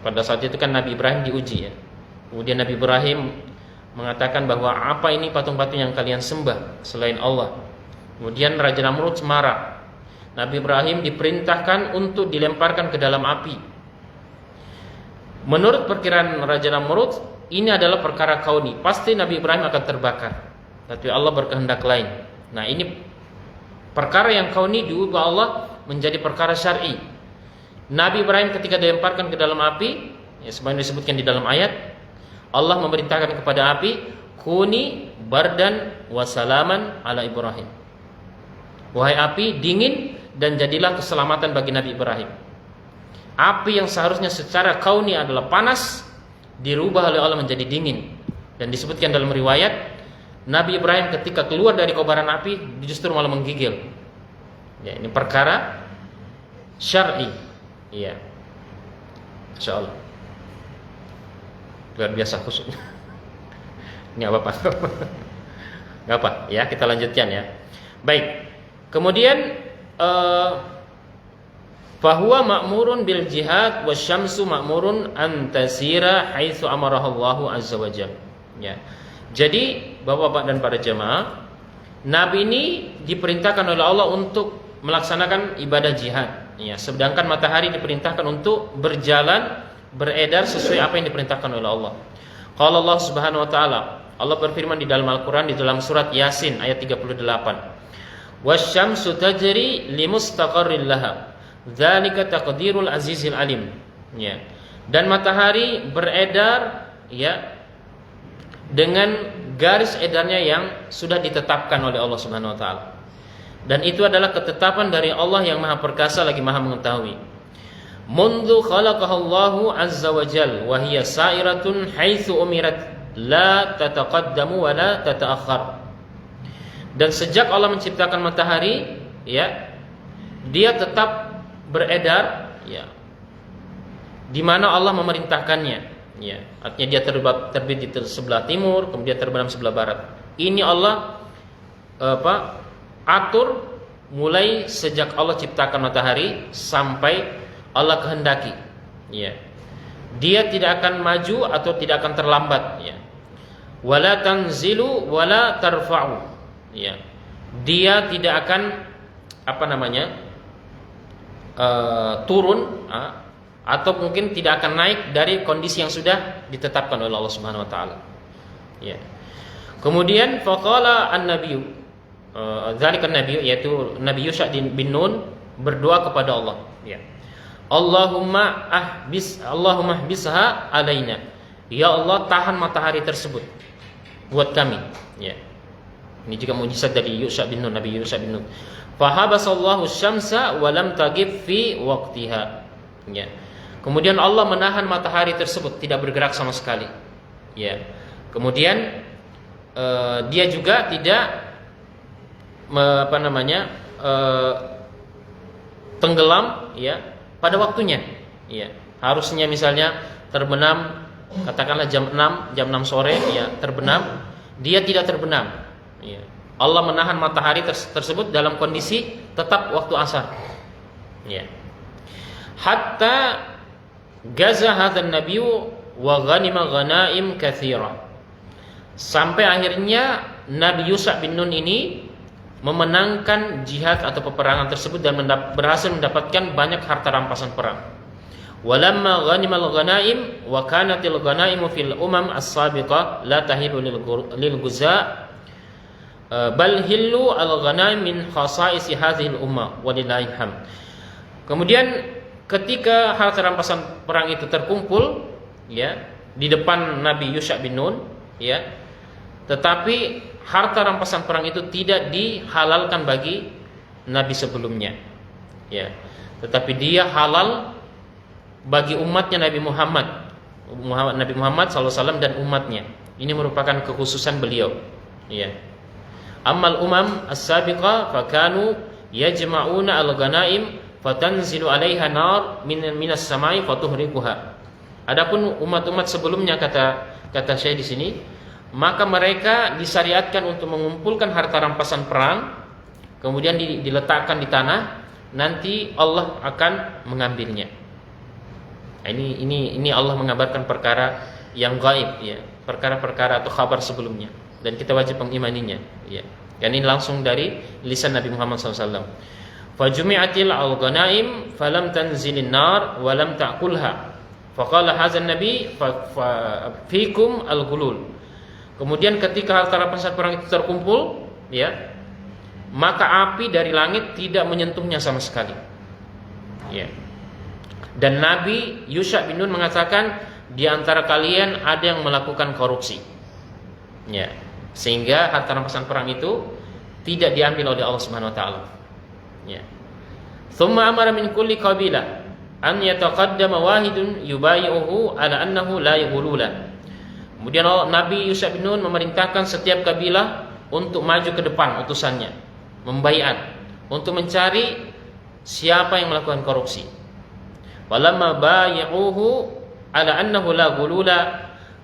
Pada saat itu kan Nabi Ibrahim diuji, ya. Kemudian Nabi Ibrahim mengatakan bahwa apa ini patung-patung yang kalian sembah selain Allah. Kemudian Raja Namrud marah. Nabi Ibrahim diperintahkan untuk dilemparkan ke dalam api. Menurut perkiraan Raja Namrud, ini adalah perkara kauni, pasti Nabi Ibrahim akan terbakar. Tapi Allah berkehendak lain. Nah, ini perkara yang kauni diubah Allah menjadi perkara syar'i. Nabi Ibrahim ketika dilemparkan ke dalam api, ya, sebagaimana disebutkan di dalam ayat, Allah memerintahkan kepada api, kuni bardan wa salaman ala Ibrahim. Wahai api, dingin dan jadilah keselamatan bagi Nabi Ibrahim. Api yang seharusnya secara kauni adalah panas dirubah oleh Allah menjadi dingin. Dan disebutkan dalam riwayat, Nabi Ibrahim ketika keluar dari kobaran api justru malah menggigil. Ya, ini perkara syar'i. Iya. Insyaallah. Luar biasa khusyuk. Ini apa-apa. Enggak apa, ya, kita lanjutkan ya. Baik. Kemudian fahuwa ma'murun bil jihad wasyamsu ma'murun an tasira haitsu amarahallahu azza wajalla. Ya. Jadi, Bapak-bapak dan para jemaah, Nabi ini diperintahkan oleh Allah untuk melaksanakan ibadah jihad. Ya, sedangkan matahari diperintahkan untuk berjalan, beredar sesuai apa yang diperintahkan oleh Allah. Qala Allah Subhanahu wa taala, Allah berfirman di dalam Al-Qur'an di dalam surat Yasin ayat 38. Wasyamsu tajri limustaqarril laha. Dzalika taqdirul azizil alim. Ya. Dan matahari beredar ya dengan garis edarnya yang sudah ditetapkan oleh Allah Subhanahu wa taala. Dan itu adalah ketetapan dari Allah yang Maha Perkasa lagi Maha Mengetahui. Mundu khalaqahallahu azza wa jal wa hiya sa'iratun haitsu umirat la tataqaddamu wa la tata'akhkhar. Dan sejak Allah menciptakan matahari, ya, dia tetap beredar, ya, di mana Allah memerintahkannya, ya. Artinya dia terbit di sebelah timur, kemudian terbenam sebelah barat. Ini Allah atur mulai sejak Allah ciptakan matahari sampai Allah kehendaki, ya. Dia tidak akan maju atau tidak akan terlambat, ya. Wala tanzilu wala tarfa'u, ya. Dia tidak akan turun atau mungkin tidak akan naik dari kondisi yang sudah ditetapkan oleh Allah Subhanahu wa taala, ya. Kemudian faqala an-nabiyyu dzalika an-nabiyyu, yaitu Nabi Yusha bin Nun berdoa kepada Allah, ya. Allahumma ahbisha alaina. Ya Allah, tahan matahari tersebut buat kami, ya. Ini juga mukjizat dari Yusha bin Nun, Nabi Yusha bin Nun. Fahabasallahu syamsa wa lam tagib fi waqtiha, ya. Kemudian Allah menahan matahari tersebut, tidak bergerak sama sekali, ya. Kemudian dia juga tidak tenggelam, ya, pada waktunya, ya. Harusnya misalnya terbenam katakanlah jam 6 sore, ya, terbenam, dia tidak terbenam, ya. Allah menahan matahari tersebut dalam kondisi tetap waktu asar, ya. Hatta gaza hadzal nabiyyu wa ghanima ghanaim katsira. Sampai akhirnya Nabi Yusha bin Nun ini memenangkan jihad atau peperangan tersebut dan berhasil mendapatkan banyak harta rampasan perang. Walamma ghanimal ghanaim wa kanatil ghanaimu fil as-sabiqah la tahilu lil ghuza bal hillu al ghanaim min khasa'is hadhihi al ummah walillahil hamd. Kemudian ketika harta rampasan perang itu terkumpul, ya, di depan Nabi Yusha bin Nun, ya, tetapi harta rampasan perang itu tidak dihalalkan bagi nabi sebelumnya, ya. Tetapi dia halal bagi umatnya Nabi Muhammad SAW dan umatnya. Ini merupakan kekhususan beliau, ya. Ammal umam as-sabiqah fakanu yajma'una al-ghanaim fatanzilu 'alaiha nar minas samai fatuhrikuha. Adapun umat-umat sebelumnya, kata saya di sini, maka mereka disyariatkan untuk mengumpulkan harta rampasan perang, kemudian diletakkan di tanah, nanti Allah akan mengambilnya. Ini Allah mengabarkan perkara yang gaib, ya, perkara-perkara atau kabar sebelumnya, dan kita wajib mengimaninya, ya. Dan ini langsung dari lisan Nabi Muhammad SAW. Fajumi'atil al-ghanaim falam tanzilin nar wa lam ta'kulha. Faqala hadzal nabi fikum al-ghulul. Kemudian ketika harta rampasan perang itu terkumpul, ya, maka api dari langit tidak menyentuhnya sama sekali, ya. Dan Nabi Yusha bin Nun mengatakan di antara kalian ada yang melakukan korupsi, ya, sehingga harta rampasan perang itu tidak diambil oleh Allah Subhanahu wa taala, ya. Tsumma amara min kulli qabilah an yataqaddama wahidun yubayi'uhu ala annahu la yughulula. Kemudian Nabi Yusha bin Nun memerintahkan setiap kabilah untuk maju ke depan utusannya, membaiat untuk mencari siapa yang melakukan korupsi. Walamma bai'uhu ala annahu la ghulula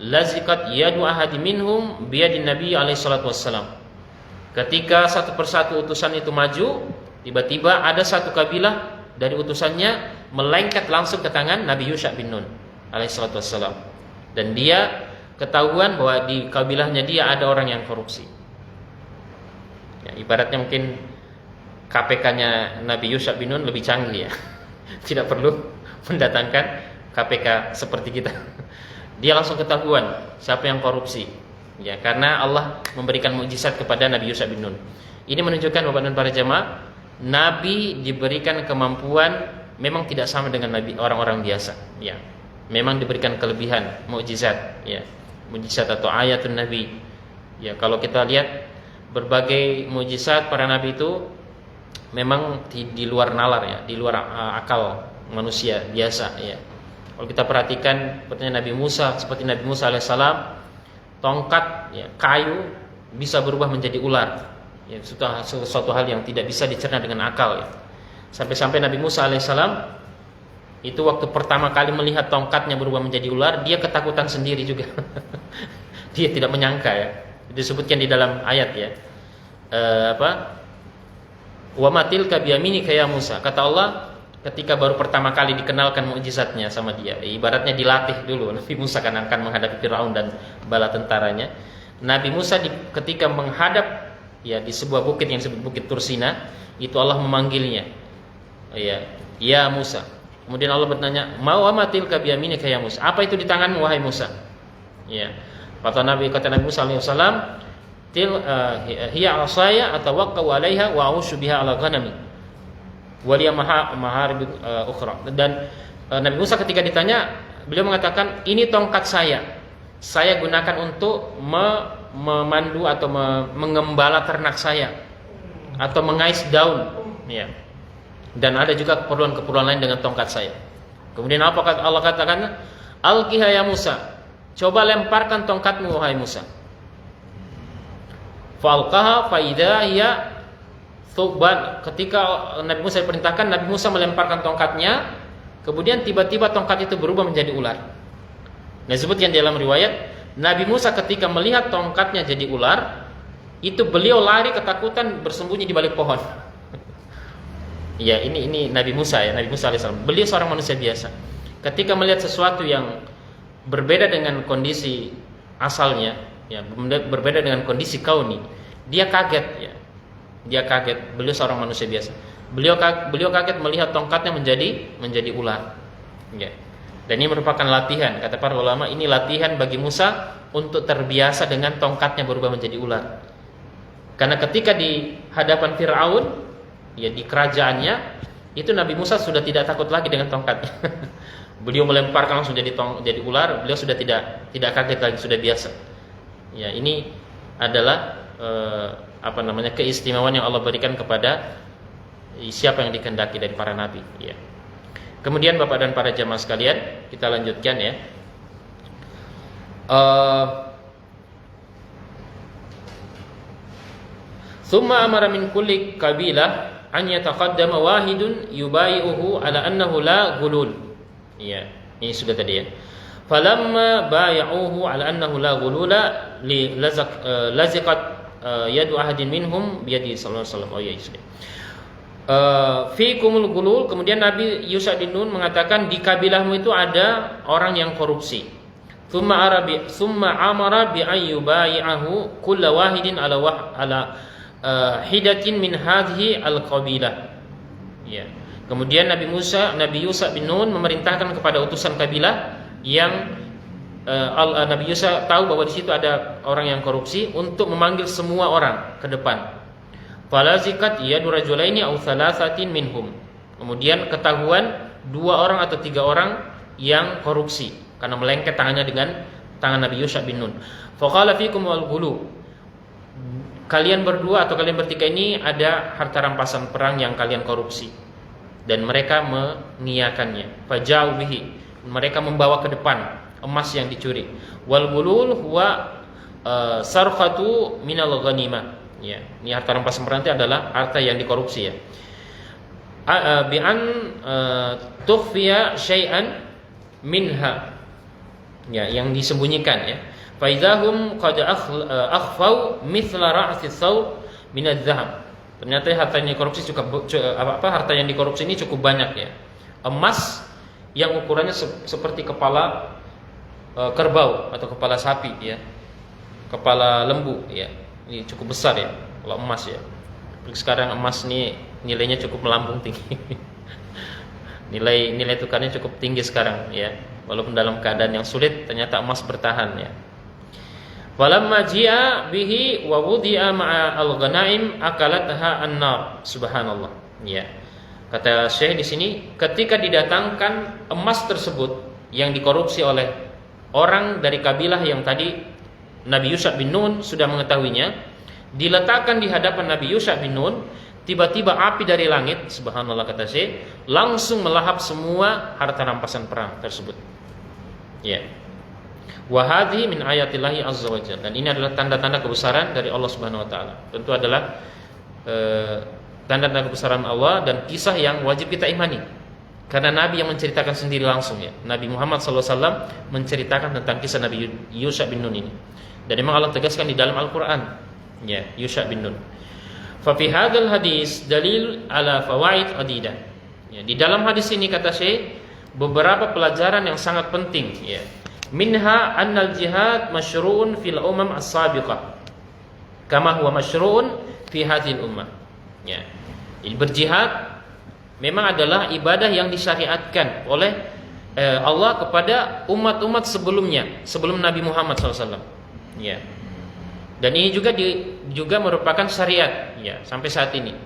laziqat yadu ahadi minhum biyadin Nabi alaihi salatu wassalam. Ketika satu persatu utusan itu maju, tiba-tiba ada satu kabilah dari utusannya melengket langsung ke tangan Nabi Yusha bin Nun alaihi salatu wassalam, dan dia ketahuan bahwa di kabilahnya dia ada orang yang korupsi, ya. Ibaratnya mungkin KPK-nya Nabi Yusha bin Nun lebih canggih, ya. Tidak perlu mendatangkan KPK seperti kita, dia langsung ketahuan siapa yang korupsi. Ya, karena Allah memberikan mukjizat kepada Nabi Yusha bin Nun. Ini menunjukkan Bapak dan para jemaah, Nabi diberikan kemampuan memang tidak sama dengan Nabi orang-orang biasa. Ya, memang diberikan kelebihan, mukjizat. Ya, mukjizat atau ayatun Nabi. Ya, kalau kita lihat berbagai mukjizat para Nabi itu memang di luar nalar ya, di luar akal manusia biasa. Ya, kalau kita perhatikan seperti Nabi Musa alaihissalam, tongkat ya, kayu bisa berubah menjadi ular. Ya, suatu hal yang tidak bisa dicerna dengan akal ya. Sampai-sampai Nabi Musa alaihissalam itu waktu pertama kali melihat tongkatnya berubah menjadi ular, dia ketakutan sendiri juga. Dia tidak menyangka ya. Disebutkan di dalam ayat ya. Wa matilka biyaminika ya Musa. Kata Allah ketika baru pertama kali dikenalkan mukjizatnya sama dia. Ibaratnya dilatih dulu. Nabi Musa akan menghadapi Firaun dan bala tentaranya. Nabi Musa ketika menghadap ya di sebuah bukit yang disebut Bukit Tursina, itu Allah memanggilnya. Ya Musa. Kemudian Allah bertanya, "Ma wa matilka biyaminika ya Musa?" Apa itu di tanganmu wahai Musa? Ya. Kata Nabi Musa alaihi wasallam, hiya asaya atawakkau 'alaiha wa a'ushu biha 'ala ghanami wa liya maharib ukhra. Dan Nabi Musa ketika ditanya, beliau mengatakan, "Ini tongkat saya. Saya gunakan untuk memandu atau mengembala ternak saya atau mengais daun." Ya. Dan ada juga keperluan-keperluan lain dengan tongkat saya. Kemudian apa Allah katakan? Alqiha ya Musa. Coba lemparkan tongkatmu wahai Musa. Falqaha fa idza hiya thuban. Ketika Nabi Musa diperintahkan, Nabi Musa melemparkan tongkatnya, kemudian tiba-tiba tongkat itu berubah menjadi ular. Nah, disebutkan di dalam riwayat, Nabi Musa ketika melihat tongkatnya jadi ular, itu beliau lari ketakutan bersembunyi di balik pohon. Ya, ini Nabi Musa ya, Nabi Musa alaihissalam. Beliau seorang manusia biasa. Ketika melihat sesuatu yang berbeda dengan kondisi asalnya, ya, berbeda dengan kondisi kauni, dia kaget ya. Dia kaget. Beliau seorang manusia biasa. Beliau kaget melihat tongkatnya menjadi ular. Ya. Dan ini merupakan latihan, kata para ulama, ini latihan bagi Musa untuk terbiasa dengan tongkatnya berubah menjadi ular. Karena ketika di hadapan Firaun, ya di kerajaannya, itu Nabi Musa sudah tidak takut lagi dengan tongkatnya. Beliau melemparkan langsung jadi ular, beliau sudah tidak kaget lagi, sudah biasa. Ya, ini adalah keistimewaan yang Allah berikan kepada siapa yang dikehendaki dari para nabi. Ya. Kemudian Bapak dan para jamaah sekalian, kita lanjutkan ya. Thumma amara min kulli qabilah an yataqaddama wahidun yubai'uhu ala annahu la ghulul. Ya, ini sudah tadi ya. Falamma bay'uhu ala annahu la ghulula li laziqat yadu ahadin minhum bi yadi sallallahu alaihi wasallam. Oh ya, sudah. Fikumul ghulul. Kemudian Nabi Yusha bin Nun mengatakan, di kabilahmu itu ada orang yang korupsi. Thumma amara bi ayyubai'ahu kullu wahidin ala hidatin min hadhihi al-qabilah. Ya. Kemudian Nabi Yusha bin Nun memerintahkan kepada utusan kabilah yang Nabi Yusha tahu bahwa di situ ada orang yang korupsi untuk memanggil semua orang ke depan. Falazikat yadu rajulaini aw thalathatin minhum. Kemudian ketahuan 2 orang atau 3 orang yang korupsi karena melengket tangannya dengan tangan Nabi Yusha bin Nun. Faqala fikum wal ghulu. Kalian berdua atau kalian bertiga ini ada harta rampasan perang yang kalian korupsi. Dan mereka mengiyakannya. Faja'u bihi. Mereka membawa ke depan emas yang dicuri. Wal ghulul huwa sarqatu minal ghanimah. Ya, ini harta rampasan perang itu adalah harta yang dikorupsi ya. Bi an tukhfiya syai'an minha. Ya, yang disembunyikan ya. Fa idzahum qad akhfau mithla ra'si tsaw min adz-dzahab. Ternyata harta yang dikorupsi harta yang dikorupsi ini cukup banyak ya. Emas yang ukurannya seperti kepala kerbau atau kepala sapi ya. Kepala lembu ya. Ini cukup besar ya kalau emas ya. Sekarang emas ini nilainya cukup melambung tinggi. nilai tukarnya cukup tinggi sekarang ya. Walaupun dalam keadaan yang sulit, ternyata emas bertahan ya. Walamma ji'a bihi wa wudi'a ma'a al-ghanaim akalatha an-nar. Subhanallah. Ya. Kata Syekh di sini, ketika didatangkan emas tersebut yang dikorupsi oleh orang dari kabilah yang tadi Nabi Yusha bin Nun sudah mengetahuinya, diletakkan di hadapan Nabi Yusha bin Nun, tiba-tiba api dari langit, subhanallah kata Syekh, langsung melahap semua harta rampasan perang tersebut. Ya. Wa hadhi min ayatillahi azza wa jalla. Dan ini adalah tanda-tanda kebesaran dari Allah Subhanahu wa taala. Tentu adalah tanda-tanda kebesaran Allah dan kisah yang wajib kita imani. Karena Nabi yang menceritakan sendiri langsung ya. Nabi Muhammad SAW menceritakan tentang kisah Nabi Yusha bin Nun ini. Dan memang Allah tegaskan di dalam Al-Qur'an. Ya, Yusha bin Nun. Fa fi hadzal hadis dalil ala fawaid adidah. Ya, di dalam hadis ini kata Syekh beberapa pelajaran yang sangat penting ya. Minha annal jihad masyru'un fil umam as-sabiqah kama huwa masyru'un fi hadhil ummah. Ya. Jadi berjihad memang adalah ibadah yang disyariatkan oleh Allah kepada umat-umat sebelumnya, sebelum Nabi Muhammad SAW. Ya. Dan ini juga merupakan syariat ya sampai saat ini.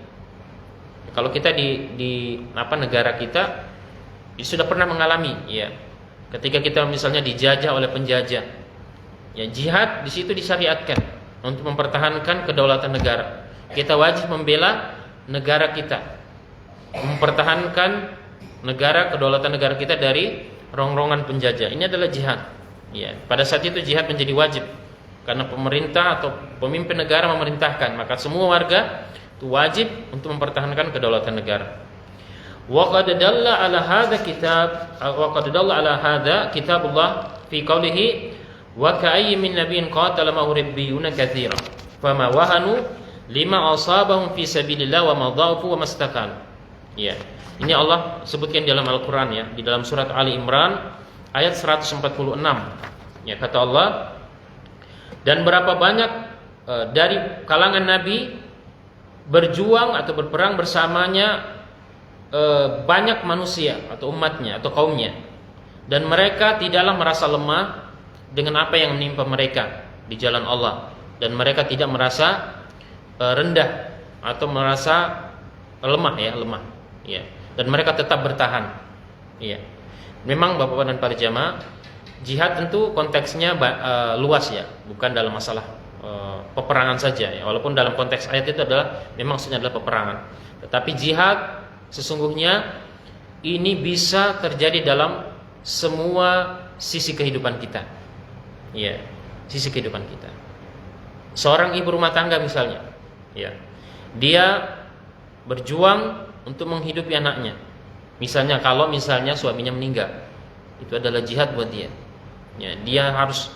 Kalau kita di negara kita sudah pernah mengalami ya. Ketika kita misalnya dijajah oleh penjajah, ya jihad di situ disyariatkan untuk mempertahankan kedaulatan negara. Kita wajib membela negara kita, mempertahankan negara, kedaulatan negara kita dari rongrongan penjajah. Ini adalah jihad. Ya, pada saat itu jihad menjadi wajib karena pemerintah atau pemimpin negara memerintahkan, maka semua warga itu wajib untuk mempertahankan kedaulatan negara. Wa qad dalla ala hadza kitabullah fi qawlihi wa ka'ayyin min nabiyyin qatala ma'ahu rabbiyuna katsira fama wahanu lima asabahum fi sabilillah wa ma dha'fu wa mastaqan. Ya. Ini Allah sebutkan dalam Al-Qur'an ya, di dalam surat Ali Imran ayat 146. Ya, kata Allah, dan berapa banyak dari kalangan nabi berjuang atau berperang bersamanya banyak manusia atau umatnya atau kaumnya, dan mereka tidaklah merasa lemah dengan apa yang menimpa mereka di jalan Allah, dan mereka tidak merasa rendah atau merasa lemah ya, dan mereka tetap bertahan ya. Memang Bapak dan para jamaah, jihad tentu konteksnya luas ya, bukan dalam masalah peperangan saja ya. Walaupun dalam konteks ayat itu adalah memang maksudnya adalah peperangan, tetapi jihad sesungguhnya ini bisa terjadi dalam semua sisi kehidupan kita. Ya, sisi kehidupan kita. Seorang ibu rumah tangga misalnya, ya. Dia berjuang untuk menghidupi anaknya. Misalnya kalau suaminya meninggal, itu adalah jihad buat dia. Ya, dia harus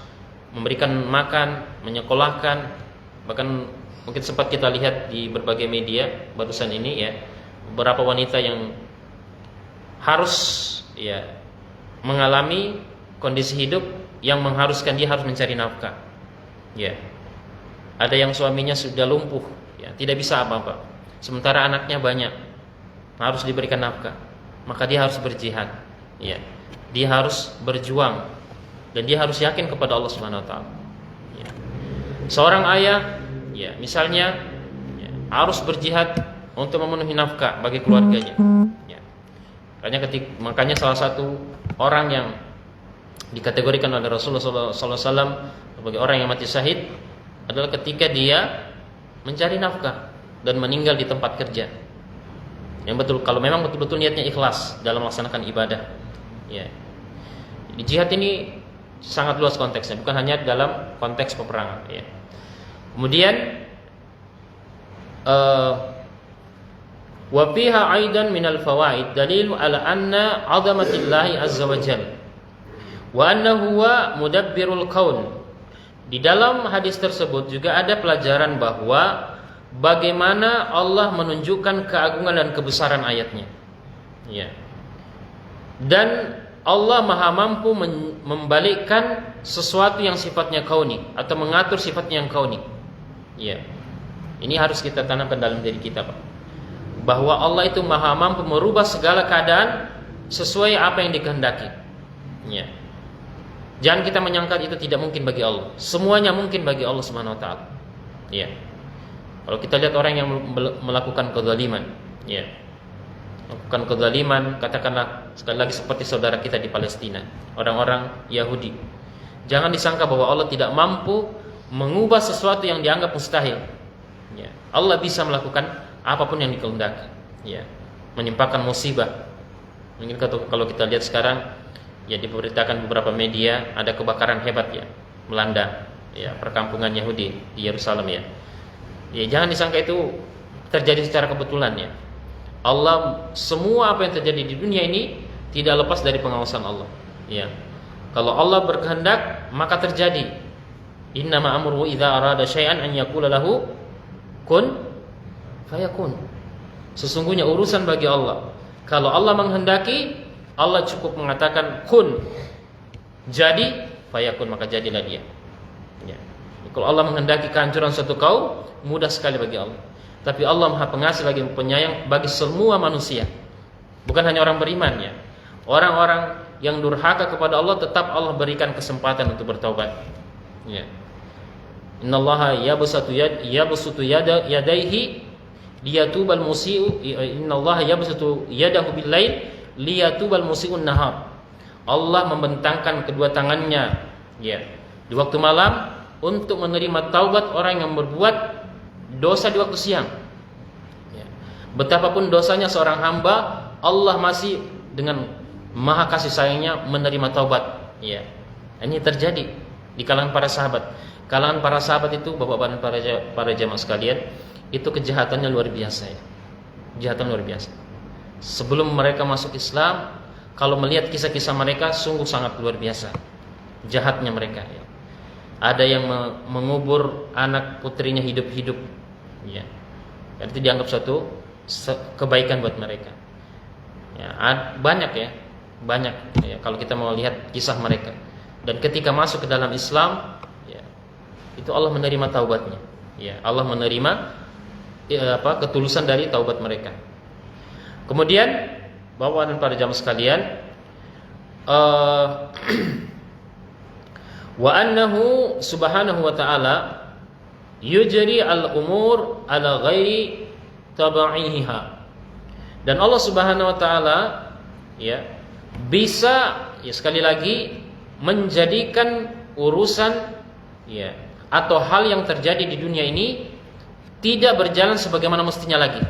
memberikan makan, menyekolahkan, bahkan mungkin sempat kita lihat di berbagai media barusan ini ya, beberapa wanita yang harus ya mengalami kondisi hidup yang mengharuskan dia harus mencari nafkah. Ya. Ada yang suaminya sudah lumpuh, ya, tidak bisa apa-apa. Sementara anaknya banyak, harus diberikan nafkah. Maka dia harus berjihad. Ya. Dia harus berjuang dan dia harus yakin kepada Allah Subhanahu wa taala. Ya. Seorang ayah, ya, misalnya ya, harus berjihad untuk memenuhi nafkah bagi keluarganya. Ya. Makanya salah satu orang yang dikategorikan oleh Rasulullah SAW sebagai orang yang mati syahid adalah ketika dia mencari nafkah dan meninggal di tempat kerja. Yang betul, kalau memang betul-betul niatnya ikhlas dalam melaksanakan ibadah. Ya. Jadi jihad ini sangat luas konteksnya, bukan hanya dalam konteks peperangan. Ya. Kemudian wa fiha aidan minal fawaid dalil ala anna 'azamatillahi azza wa jalla wa annahu huwa mudabbirul kaun. Di dalam hadis tersebut juga ada pelajaran bahwa bagaimana Allah menunjukkan keagungan dan kebesaran ayatnya. Ya. Dan Allah Maha mampu membalikkan sesuatu yang sifatnya kauni atau mengatur sifatnya yang kauni. Ya. Ini harus kita tanamkan dalam diri kita, Pak. Bahwa Allah itu Maha mampu merubah segala keadaan sesuai apa yang dikehendaki. Ya. Jangan kita menyangka itu tidak mungkin bagi Allah. Semuanya mungkin bagi Allah Subhanahu wa taala. Ya. Kalau kita lihat orang yang melakukan kezaliman, ya. Melakukan kezaliman, katakanlah sekali lagi seperti saudara kita di Palestina, orang-orang Yahudi. Jangan disangka bahwa Allah tidak mampu mengubah sesuatu yang dianggap mustahil. Ya. Allah bisa melakukan apapun yang dikehendaki. Ya. Menimpakan musibah. Mungkin kalau kita lihat sekarang, ya diberitakan beberapa media ada kebakaran hebat ya melanda ya perkampungan Yahudi di Yerusalem ya. Ya jangan disangka itu terjadi secara kebetulan ya. Allah, semua apa yang terjadi di dunia ini tidak lepas dari pengawasan Allah. Ya. Kalau Allah berkehendak maka terjadi. Innama amruhu idza arada syai'an an yaqula lahu kun fayakun. Sesungguhnya urusan bagi Allah. Kalau Allah menghendaki, Allah cukup mengatakan kun, jadi, fayakun, maka jadilah dia. Ya. Kalau Allah menghendaki kehancuran suatu kaum, mudah sekali bagi Allah. Tapi Allah Maha Pengasih lagi penyayang bagi semua manusia. Bukan hanya orang beriman ya. Orang-orang yang durhaka kepada Allah tetap Allah berikan kesempatan untuk bertaubat. Ya. Innallaha yabsutu yadayhi liyatubal musii'u. Innallaha yabsutu yadahu bil-lail liyatubal musii'un nahar. Allah membentangkan kedua tangannya ya di waktu malam untuk menerima taubat orang yang berbuat dosa di waktu siang. Ya. Betapapun dosanya seorang hamba, Allah masih dengan maha kasih sayangnya menerima taubat. Ya. Ini terjadi di kalangan para sahabat. Kalangan para sahabat itu, bapak-bapak dan para jamaah sekalian, itu kejahatannya luar biasa ya. Kejahatan luar biasa. Sebelum mereka masuk Islam, kalau melihat kisah-kisah mereka sungguh sangat luar biasa jahatnya mereka ya. Ada yang mengubur anak putrinya hidup-hidup ya. Dan itu dianggap suatu kebaikan buat mereka ya. Banyak ya. Banyak ya, kalau kita mau lihat kisah mereka. Dan ketika masuk ke dalam Islam ya, itu Allah menerima taubatnya ya. Allah menerima ketulusan dari taubat mereka. Kemudian Bapak dan para jamaah sekalian, wa annahu subhanahu wa ta'ala yujri al-umur ala ghairi taba'iha. Dan Allah Subhanahu wa taala ya bisa ya sekali lagi menjadikan urusan ya atau hal yang terjadi di dunia ini tidak berjalan sebagaimana mestinya lagi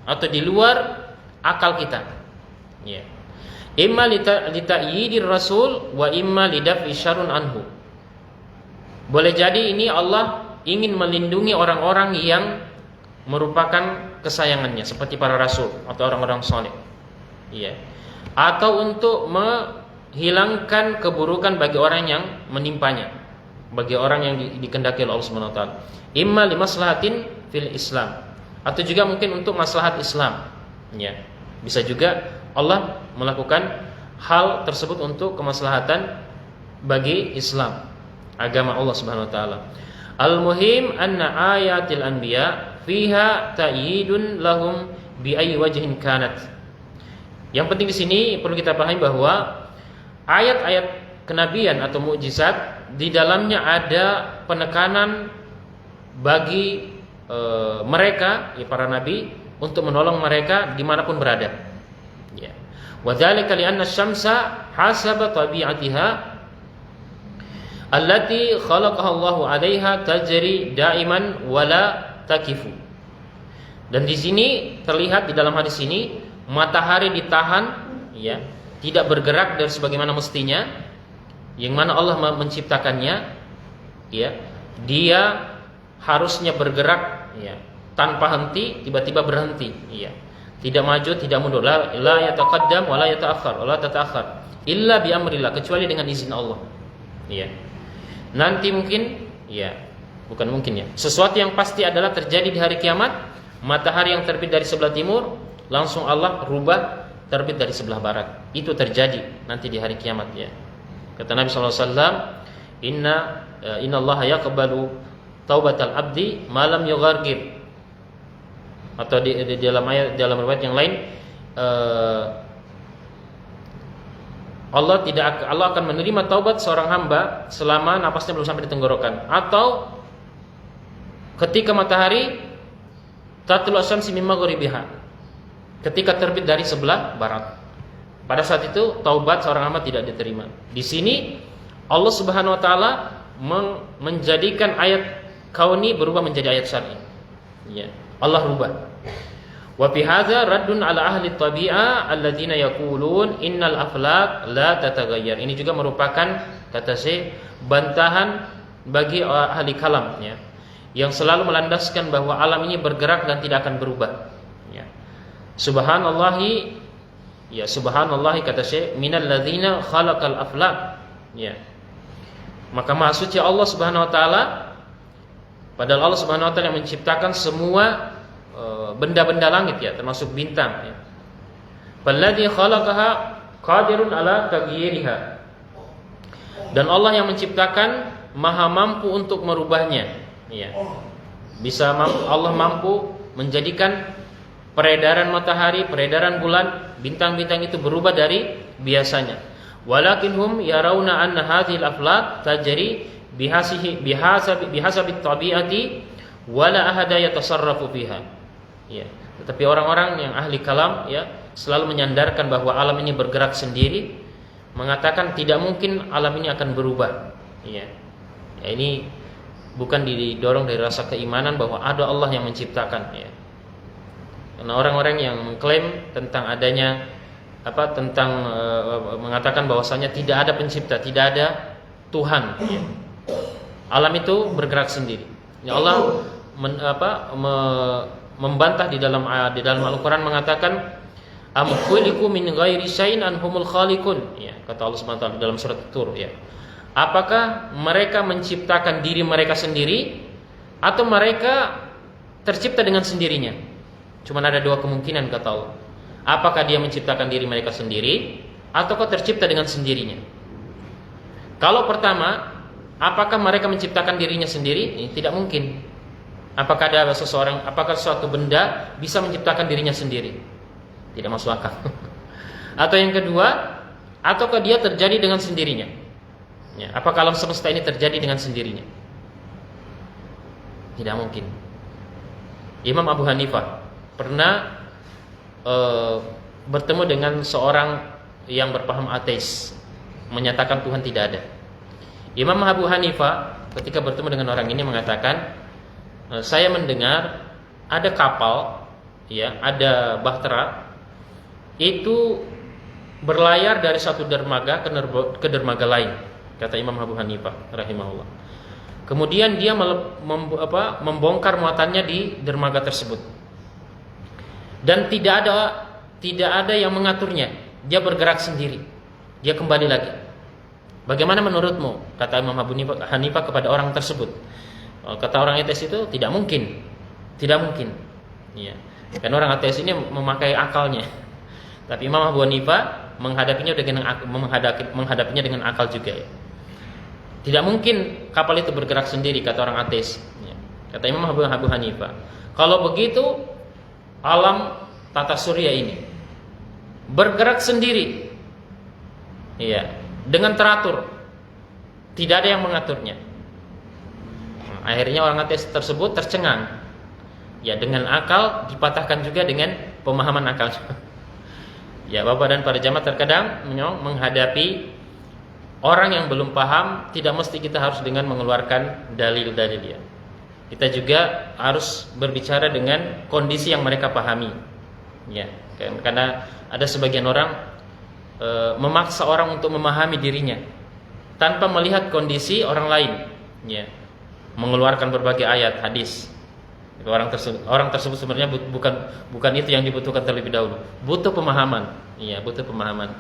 atau di luar akal kita. Ya. Imma lita'yidir rasul wa imma lidaf'i syarrun anhu. Boleh jadi ini Allah ingin melindungi orang-orang yang merupakan kesayangannya seperti para rasul atau orang-orang saleh. Iya. Atau untuk menghilangkan keburukan bagi orang yang menimpanya, bagi orang yang dikehendaki oleh Allah Subhanahu wa taala. Imma limaslahatin fil Islam, atau juga mungkin untuk maslahat Islam. Ya. Bisa juga Allah melakukan hal tersebut untuk kemaslahatan bagi Islam, agama Allah Subhanahu wa taala. Al-muhim anna ayatil anbiya fiha ta'yidun lahum bi ayyi wajhin kanat. Yang penting di sini perlu kita pahami bahwa ayat-ayat kenabian atau mukjizat di dalamnya ada penekanan bagi mereka, ya, para nabi, untuk menolong mereka dimanapun berada. Ya. Wa dzalika li anna asy-syamsa hasaba tabi'atiha allati khalaqaha Allahu 'alaiha tajri da'iman wala takifu. Dan di sini terlihat di dalam hadis ini matahari ditahan ya, tidak bergerak dari sebagaimana mestinya, yang mana Allah menciptakannya ya. Dia harusnya bergerak ya, tanpa henti, tiba-tiba berhenti ya. Tidak maju, tidak mundur. La yataqaddam wa la yata'akhkhar, wa la tata'akhkhar illa bi amrillah, kecuali dengan izin Allah. Ya. Nanti mungkin ya, bukan mungkin ya. Sesuatu yang pasti adalah terjadi di hari kiamat, matahari yang terbit dari sebelah timur langsung Allah rubah terbit dari sebelah barat. Itu terjadi nanti di hari kiamat ya. Kata Nabi sallallahu alaihi wasallam, Inna Allah yaqbalu taubatal abdi malam yughargir. Atau di dalam ayat, dalam riwayat yang lain, Allah akan menerima taubat seorang hamba selama napasnya belum sampai di tenggorokan, atau ketika matahari tatlu asyamsi min maghribiha, ketika terbit dari sebelah barat. Pada saat itu taubat seorang hamba tidak diterima. Di sini Allah Subhanahu wa taala menjadikan ayat kauni berubah menjadi ayat syar'i. Ya, Allah rubah. Wa fi hadza raddun ala ahli tabi'ah alladzina yaqulun innal aflaq la tataghayyar. Ini juga merupakan kata Syekh bantahan bagi ahli kalam, ya, yang selalu melandaskan bahwa alam ini bergerak dan tidak akan berubah. Ya. Subhanallahi, ya, subhanallahi kata Syekh, minal ladzina khalaqal aflaq. Ya. Maka maha suci Allah Subhanahu wa taala, padahal Allah Subhanahu wa taala yang menciptakan semua benda-benda langit, ya, termasuk bintang, ya. Falladzi khalaqaha qadirun ala taghyiriha. Dan Allah yang menciptakan maha mampu untuk merubahnya, ya. Allah mampu menjadikan peredaran matahari, peredaran bulan, bintang-bintang itu berubah dari biasanya. Walakinhum yarawna anna hadhil aflaq tajri bihasabi tabi'ati wala ahada yatasarrafu fiha. Ya, tetapi orang-orang yang ahli kalam, ya, selalu menyandarkan bahwa alam ini bergerak sendiri, mengatakan tidak mungkin alam ini akan berubah. Ya. Ya, ini bukan didorong dari rasa keimanan bahwa ada Allah yang menciptakan, ya. Karena orang-orang yang mengklaim tentang adanya mengatakan bahwasanya tidak ada pencipta, tidak ada Tuhan, ya. Alam itu bergerak sendiri. Ya, Allah membantah di dalam Al-Qur'an, mengatakan am khuliqu min ghairi syai'in anhumul khaliqun, ya, kata Allah Subhanahu wa taala dalam surat Tur, ya. Apakah mereka menciptakan diri mereka sendiri atau mereka tercipta dengan sendirinya? Cuma ada dua kemungkinan, kata Allah. Apakah dia menciptakan diri mereka sendiri ataukah tercipta dengan sendirinya? Kalau pertama, apakah mereka menciptakan dirinya sendiri? Ini tidak mungkin. Apakah suatu benda bisa menciptakan dirinya sendiri? Tidak masuk akal. Atau yang kedua, ataukah dia terjadi dengan sendirinya? Ya, apakah alam semesta ini terjadi dengan sendirinya? Tidak mungkin. Imam Abu Hanifah pernah bertemu dengan seorang yang berpaham ateis, menyatakan Tuhan tidak ada. Imam Abu Hanifah ketika bertemu dengan orang ini mengatakan, saya mendengar ada kapal, ya, ada bahtera itu berlayar dari satu dermaga ke dermaga lain, kata Imam Abu Hanifah rahimahullah. Kemudian dia membongkar muatannya di dermaga tersebut. Dan tidak ada yang mengaturnya. Dia bergerak sendiri. Dia kembali lagi. Bagaimana menurutmu? Kata Imam Abu Hanifah kepada orang tersebut. Kata orang ateis itu tidak mungkin. Tidak mungkin. Ya. Karena orang ateis ini memakai akalnya. Tapi Imam Abu Hanifah menghadapinya dengan akal juga, ya. Tidak mungkin kapal itu bergerak sendiri, kata orang ateis, ya. Kata Imam Abu Hanifah, kalau begitu alam tata surya ini bergerak sendiri, iya, dengan teratur, tidak ada yang mengaturnya. Akhirnya orang ateis tersebut tercengang, ya, dengan akal dipatahkan juga dengan pemahaman akal. Ya, Bapak dan para jamaah, terkadang menghadapi orang yang belum paham, tidak mesti kita harus dengan mengeluarkan dalil-dalil dia. Kita juga harus berbicara dengan kondisi yang mereka pahami, ya. Karena ada sebagian orang memaksa orang untuk memahami dirinya tanpa melihat kondisi orang lain, ya. Mengeluarkan berbagai ayat, hadis. Orang tersebut sebenarnya bukan itu yang dibutuhkan terlebih dahulu. Butuh pemahaman, iya, butuh pemahaman,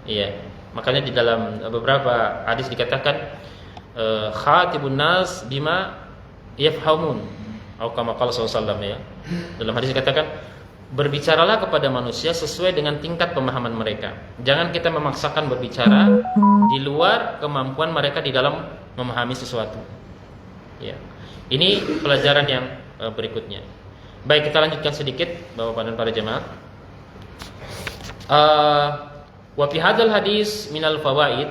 iya. Makanya di dalam beberapa hadis dikatakan khatibun nas bima yafhamun, atau kama qala sallallahu, ya. Dalam hadis dikatakan, berbicaralah kepada manusia sesuai dengan tingkat pemahaman mereka. Jangan kita memaksakan berbicara di luar kemampuan mereka di dalam memahami sesuatu. Ya. Ini pelajaran yang berikutnya. Baik, kita lanjutkan sedikit Bapak dan para jemaah. Wa fi hadzal hadis minal fawaid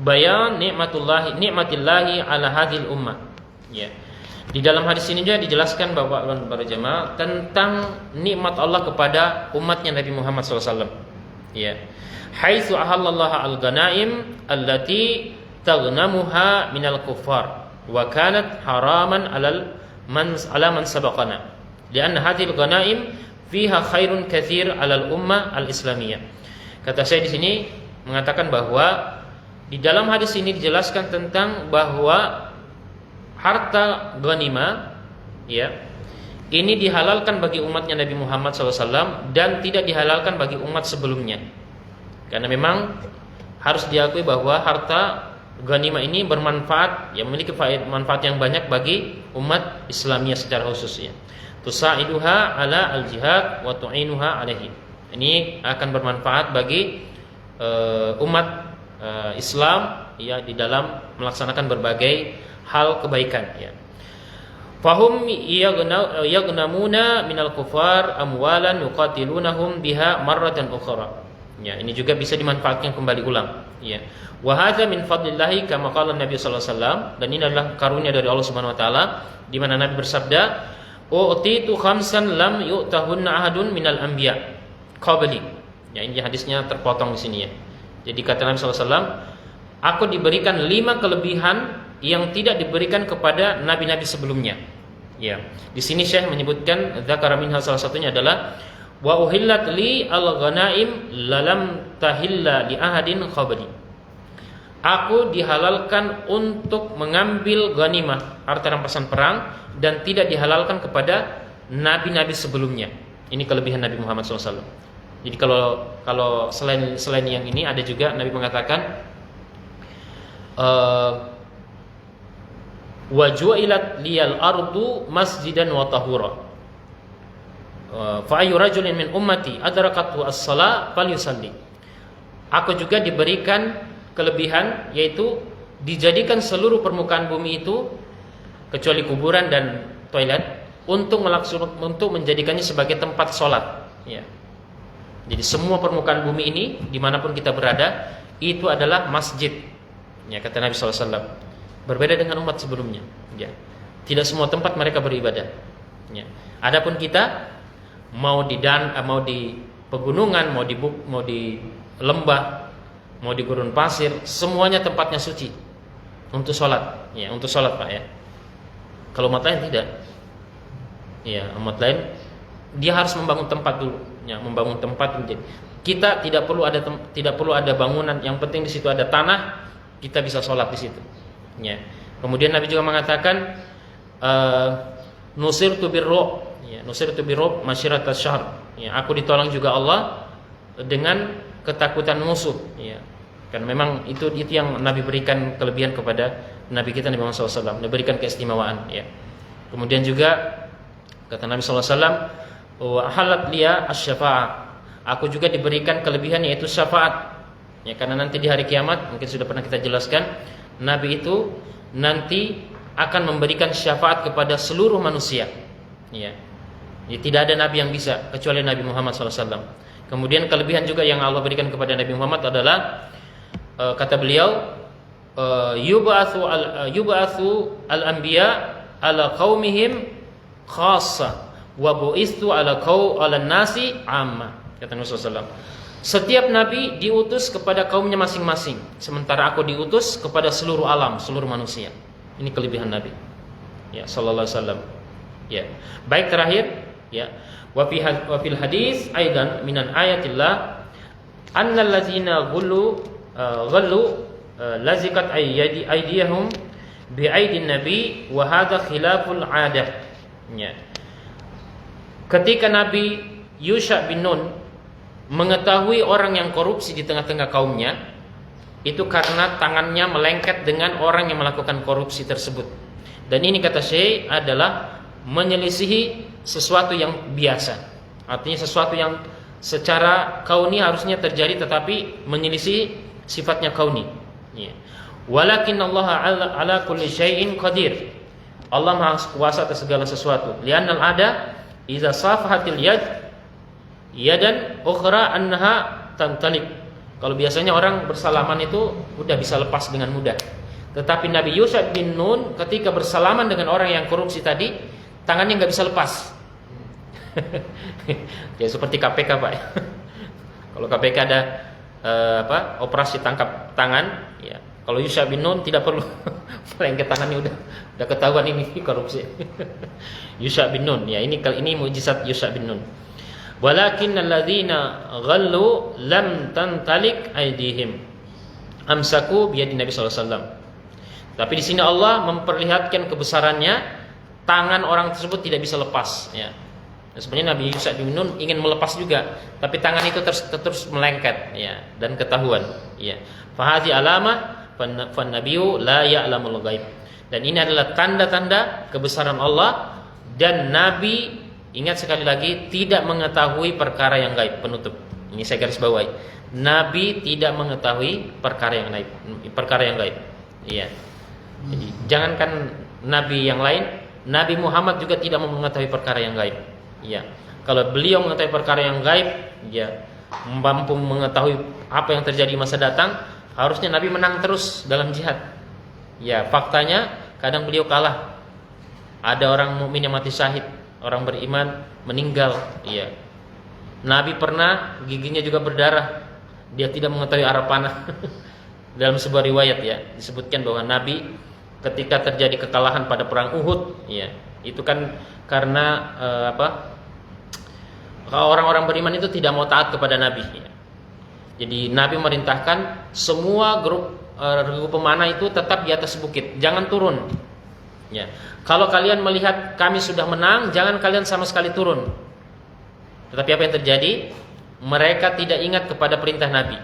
bayan nikmatillahi ala hadhil ummah. Ya. Di dalam hadis ini juga dijelaskan Bapak dan para jemaah tentang nikmat Allah kepada umatnya Nabi Muhammad SAW. Ya. Haitsu ahallallaha al-ghanaim allati taghnamuha minal kuffar wa kanat haraman ala man sabaqana. Lianna hadhil ghanaim fiha khairun katsir alal ummah al-islamiyah. Kata saya di sini mengatakan bahwa di dalam hadis ini dijelaskan tentang bahwa harta ghanimah ya ini dihalalkan bagi umatnya Nabi Muhammad SAW dan tidak dihalalkan bagi umat sebelumnya. Karena memang harus diakui bahwa harta ghanimah ini bermanfaat, yang memiliki manfaat yang banyak bagi umat Islamiyah secara khusus ya. Tusaiduha ala al-jihad wa tu'inuha alaihi. Ini akan bermanfaat bagi umat Islam ya di dalam melaksanakan berbagai hal kebaikan ya. Fahum yaghnamuna minal kufar amwalan yuqatilunahum biha marratan ukhra. Ya, ini juga bisa dimanfaatkan kembali ulang ya. Wa hadza min fadlillahi kama qala Nabi sallallahu alaihi wasallam, dan ini adalah karunia dari Allah Subhanahu wa taala di mana Nabi bersabda, "Utitu khamsan lam yu'tahunna ahadun minal anbiya qabli." Ya, ini hadisnya terpotong di sini ya. Jadi kata Nabi sallallahu alaihi wasallam, aku diberikan 5 kelebihan yang tidak diberikan kepada nabi-nabi sebelumnya. Ya. Di sini Syekh menyebutkan dzakara minha, salah satunya adalah wa uhillat li al-ghanaim lalam tahilla li ahadin qabli. Aku dihalalkan untuk mengambil ghanimah, harta rampasan perang, dan tidak dihalalkan kepada nabi-nabi sebelumnya. Ini kelebihan Nabi Muhammad SAW. Jadi kalau selain yang ini ada juga Nabi mengatakan wa ju'ilat liyal ardu masjidan wa tahura. Fa ayyu rajulin min ummati adrakathu as-shalah falyusalli. Aku juga diberikan kelebihan, yaitu dijadikan seluruh permukaan bumi itu kecuali kuburan dan toilet untuk menjadikannya sebagai tempat sholat ya. Jadi semua permukaan bumi ini dimanapun kita berada itu adalah masjid ya, kata Nabi SAW. Berbeda dengan umat sebelumnya ya. Tidak semua tempat mereka beribadah ya. Adapun kita mau di pegunungan, mau di lembah, mau di gurun pasir, semuanya tempatnya suci untuk sholat ya, untuk sholat Pak ya. Kalau umat lain tidak ya, umat lain dia harus membangun tempat dulu ya, membangun tempat. Kita tidak perlu ada bangunan, yang penting di situ ada tanah, kita bisa sholat di situ ya. Kemudian Nabi juga mengatakan nusirtu birru ya, nusirtu birru masyiratas syahr ya, aku ditolong juga Allah dengan ketakutan musuh ya. Karena memang itu yang Nabi berikan kelebihan kepada Nabi kita Nabi Muhammad SAW, diberikan keistimewaan ya. Kemudian juga kata Nabi SAW, wa halat liya asy-syafa'ah. Aku juga diberikan kelebihan yaitu syafaat. Ya, karena nanti di hari kiamat mungkin sudah pernah kita jelaskan, Nabi itu nanti akan memberikan syafaat kepada seluruh manusia. Ya. Jadi tidak ada nabi yang bisa kecuali Nabi Muhammad SAW. Kemudian kelebihan juga yang Allah berikan kepada Nabi Muhammad adalah kata beliau, yub'atsu al-anbiya ala qaumihim khassa wa bu'istu ala nasi amma. Kata Nabi SAW, setiap nabi diutus kepada kaumnya masing-masing, sementara aku diutus kepada seluruh alam, seluruh manusia. Ini kelebihan Nabi ya sallallahu alaihi wasallam ya. Baik, terakhir ya, wa fil hadis aidan minan ayatillah annal ladzina ghallu lazikat aydihum bi aidin nabi wa hadha khilaful adah ya. Ketika Nabi Yusha bin Nun mengetahui orang yang korupsi di tengah-tengah kaumnya, itu karena tangannya melengket dengan orang yang melakukan korupsi tersebut. Dan ini kata Syekh adalah menyelisihi sesuatu yang biasa. Artinya sesuatu yang secara kauni harusnya terjadi tetapi menyelisihi sifatnya kauni. Ya. Walakin Allah ala kulli syai'in qadir. Allah Maha kuasa atas segala sesuatu. Li'annal ada idza safahatil yadan ukhra annaha tantalik. Kalau biasanya orang bersalaman itu udah bisa lepas dengan mudah. Tetapi Nabi Yusha bin Nun ketika bersalaman dengan orang yang korupsi tadi, tangannya nggak bisa lepas. Ya seperti KPK Pak. Kalau KPK ada operasi tangkap tangan, ya. Kalau Yusha bin Nun tidak perlu, lengket tangannya udah ketahuan ini korupsi. Yusha bin Nun, ya ini mukjizat Yusha bin Nun. Walakinnal ladzina ghallu lam tantalik aydihim amsaku biyadi Nabi sallallahu alaihi wasallam. Tapi di sini Allah memperlihatkan kebesarannya, tangan orang tersebut tidak bisa lepas, ya. Dan sebenarnya Nabi Yusha bin Nun ingin melepas juga, tapi tangan itu terus melengket, ya, dan ketahuan, ya. Fa hadhi alamah fan nabiyyu la ya'lamul ghaib. Dan ini adalah tanda-tanda kebesaran Allah, dan Nabi, ingat sekali lagi, tidak mengetahui perkara yang gaib. Penutup. Ini saya garis bawahi. Nabi tidak mengetahui perkara yang gaib. Iya. Jadi jangankan nabi yang lain, Nabi Muhammad juga tidak mengetahui perkara yang gaib. Iya. Kalau beliau mengetahui perkara yang gaib, ya, mampu mengetahui apa yang terjadi di masa datang, harusnya Nabi menang terus dalam jihad. Ya, faktanya kadang beliau kalah. Ada orang mukmin yang mati syahid, orang beriman meninggal, iya. Nabi pernah giginya juga berdarah, dia tidak mengetahui arah panah. Dalam sebuah riwayat, ya, disebutkan bahwa Nabi ketika terjadi kekalahan pada perang Uhud, ya, itu kan karena orang-orang beriman itu tidak mau taat kepada Nabi, ya. Jadi Nabi merintahkan semua grup pemanah itu tetap di atas bukit, jangan turun. Ya. Kalau kalian melihat kami sudah menang, jangan kalian sama sekali turun. Tetapi apa yang terjadi? Mereka tidak ingat kepada perintah Nabi.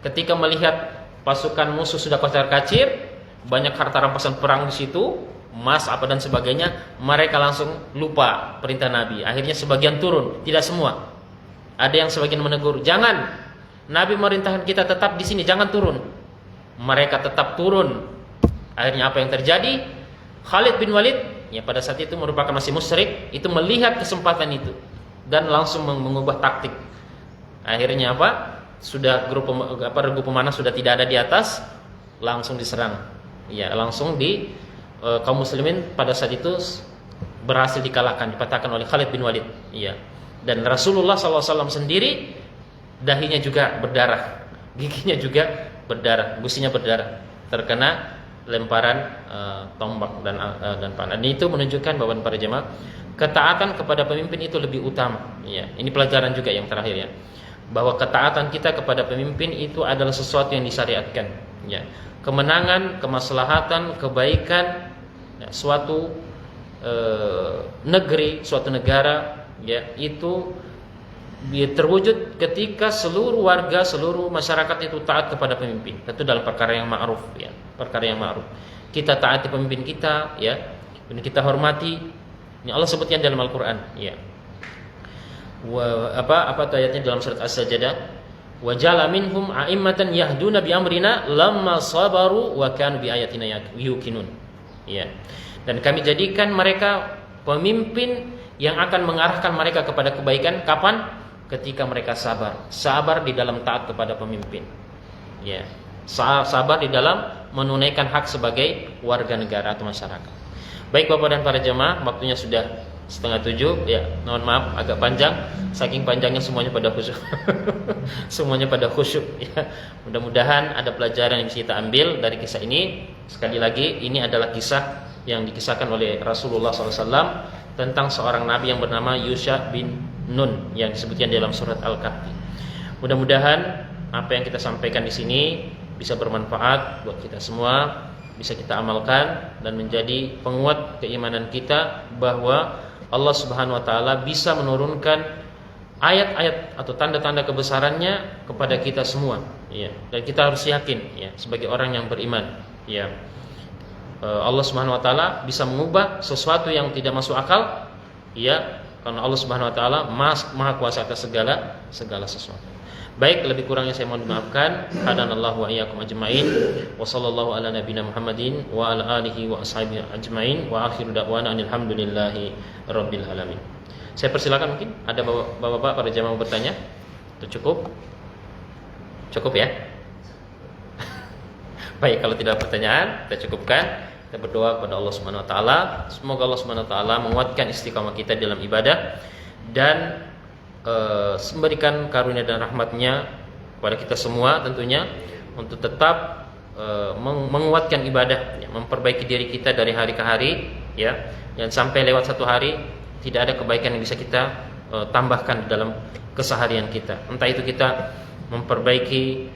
Ketika melihat pasukan musuh sudah kocar-kacir, banyak harta rampasan perang di situ, emas apa dan sebagainya, mereka langsung lupa perintah Nabi. Akhirnya sebagian turun, tidak semua. Ada yang sebagian menegur, jangan. Nabi merintahkan kita tetap di sini, jangan turun. Mereka tetap turun. Akhirnya apa yang terjadi? Khalid bin Walid, ya, pada saat itu merupakan masih musyrik, itu melihat kesempatan itu dan langsung mengubah taktik. Akhirnya apa? Sudah regu pemanah sudah tidak ada di atas, langsung diserang. Ya, langsung kaum muslimin pada saat itu berhasil dikalahkan, dipatahkan oleh Khalid bin Walid. Ya. Dan Rasulullah SAW sendiri dahinya juga berdarah, giginya juga berdarah, gusinya berdarah, terkena lemparan tombak dan panah. Dan itu menunjukkan bahwa para jemaah, ketaatan kepada pemimpin itu lebih utama. Ya, ini pelajaran juga yang terakhir, ya, bahwa ketaatan kita kepada pemimpin itu adalah sesuatu yang disyariatkan. Ya, kemenangan, kemaslahatan, kebaikan, ya, suatu negeri, suatu negara, ya, itu terwujud ketika seluruh warga, seluruh masyarakat itu taat kepada pemimpin. Tentu dalam perkara yang ma'ruf, ya, perkara yang ma'ruf. Kita taati pemimpin kita, ya, dan kita hormati. Ini Allah sebutkan dalam Al-Qur'an, ya. Apa ayatnya dalam surat As-Sajdah? Wa ja'ala minhum a'immatan yahduna bi amrina lamma sabaru wa kanu bi ayatina yuqinun. Ya. Dan kami jadikan mereka pemimpin yang akan mengarahkan mereka kepada kebaikan kapan? Ketika mereka sabar. Sabar di dalam taat kepada pemimpin. Ya. Sabar di dalam menunaikan hak sebagai warga negara atau masyarakat. Baik Bapak dan para jemaah, waktunya sudah 6:30, ya, mohon maaf agak panjang, saking panjangnya semuanya pada khusyuk. Semuanya pada khusyuk, ya. Mudah-mudahan ada pelajaran yang bisa kita ambil dari kisah ini. Sekali lagi, ini adalah kisah yang dikisahkan oleh Rasulullah SAW tentang seorang nabi yang bernama Yusha bin Nun yang disebutkan dalam surat Al-Kahfi. Mudah-mudahan apa yang kita sampaikan di sini bisa bermanfaat buat kita semua, bisa kita amalkan dan menjadi penguat keimanan kita bahwa Allah Subhanahu wa taala bisa menurunkan ayat-ayat atau tanda-tanda kebesarannya kepada kita semua, ya. Dan kita harus yakin, ya, sebagai orang yang beriman, ya. Allah Subhanahu wa taala bisa mengubah sesuatu yang tidak masuk akal, ya, karena Allah Subhanahu wa taala Maha kuasa atas segala sesuatu. Baik, lebih kurangnya saya mohon dimaafkan. Hadanallahu wa iyyakum ajmain. Wa sallallahu ala nabiyyina Muhammadin wa ala alihi wa ashabihi ajmain. Wa akhiru da'wana alhamdulillahi rabbil alamin. Saya persilakan, mungkin ada bapak-bapak para jamaah bertanya. Itu cukup. Cukup ya? Baik, kalau tidak ada pertanyaan, kita cukupkan. Kita berdoa kepada Allah Subhanahu wa taala, semoga Allah Subhanahu wa taala menguatkan istiqamah kita dalam ibadah dan memberikan karunia dan rahmatnya kepada kita semua tentunya untuk tetap menguatkan ibadah, ya, memperbaiki diri kita dari hari ke hari, ya. Jangan sampai lewat satu hari tidak ada kebaikan yang bisa kita tambahkan dalam keseharian kita. Entah itu kita memperbaiki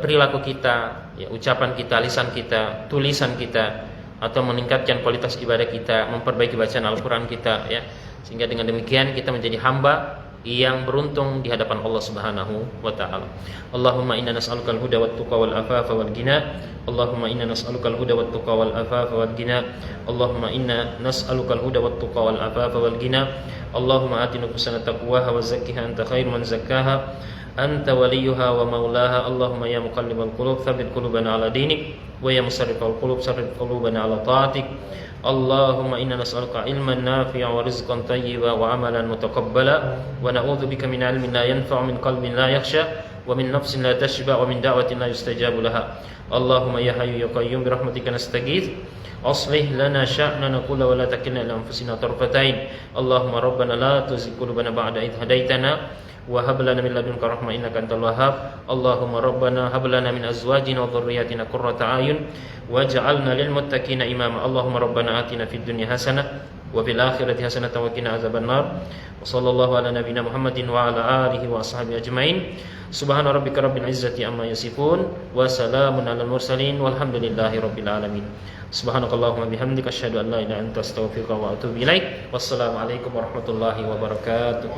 perilaku kita, ya, ucapan kita, lisan kita, tulisan kita, atau meningkatkan kualitas ibadah kita, memperbaiki bacaan Al-Quran kita, ya, sehingga dengan demikian kita menjadi hamba yang beruntung di hadapan Allah Subhanahu wa taala. Allahumma inna nas'alukal huda wat tuqa wal afafa wal ghina. Allahumma inna nas'alukal huda wat tuqa wal afafa wal ghina. Allahumma inna nas'alukal huda wat tuqa wal afafa wal ghina. Allahumma ati nufusana taqwaha wa zakkiha anta khairu man zakkaha. Anta waliyuha wa maulaha. Allahumma ya muqallibal qulub tsabbit qulubana ala dinik wa ya musarrifal qulub sarrif qulubana ala taatik. Allahumma inna nas'aluka ilman nafi'a wa rizqan thayyiba wa amalan mutaqabbala wa na'udzubika min ilmin la yanfa'u min qalbin la yakhsha wa min nafsin la tashba wa min da'watin la yustajabu laha. Allahumma ya hayyu ya qayyum bi rahmatika nastaghits aslih lana sya'nana kullahu wa la takilna ila anfusina tarfatain. Allahumma rabbana la tuzigh qulubana ba'da idh hadaitana wa hab lana min ladunka rahmah innaka antal wahhab. Allahumma rabbana hab lana min azwajina wa dhurriyyatina qurrata a'yun waj'alna lil muttaqina imama. Allahumma rabbana atina fid dunya hasanah wa fil akhirati hasanah wa qina azabannar. Wa sallallahu ala nabiyyina Muhammadin wa ala alihi wa ashabihi ajmain. Subhana rabbika rabbil izzati amma yasifun wa salamun alal mursalin walhamdulillahi rabbil alamin. Subhanakallahumma bihamdika asyhadu an la ilaha illa anta astaghfiruka wa atubu ilaik. Wassalamu alaikum warahmatullahi wabarakatuh.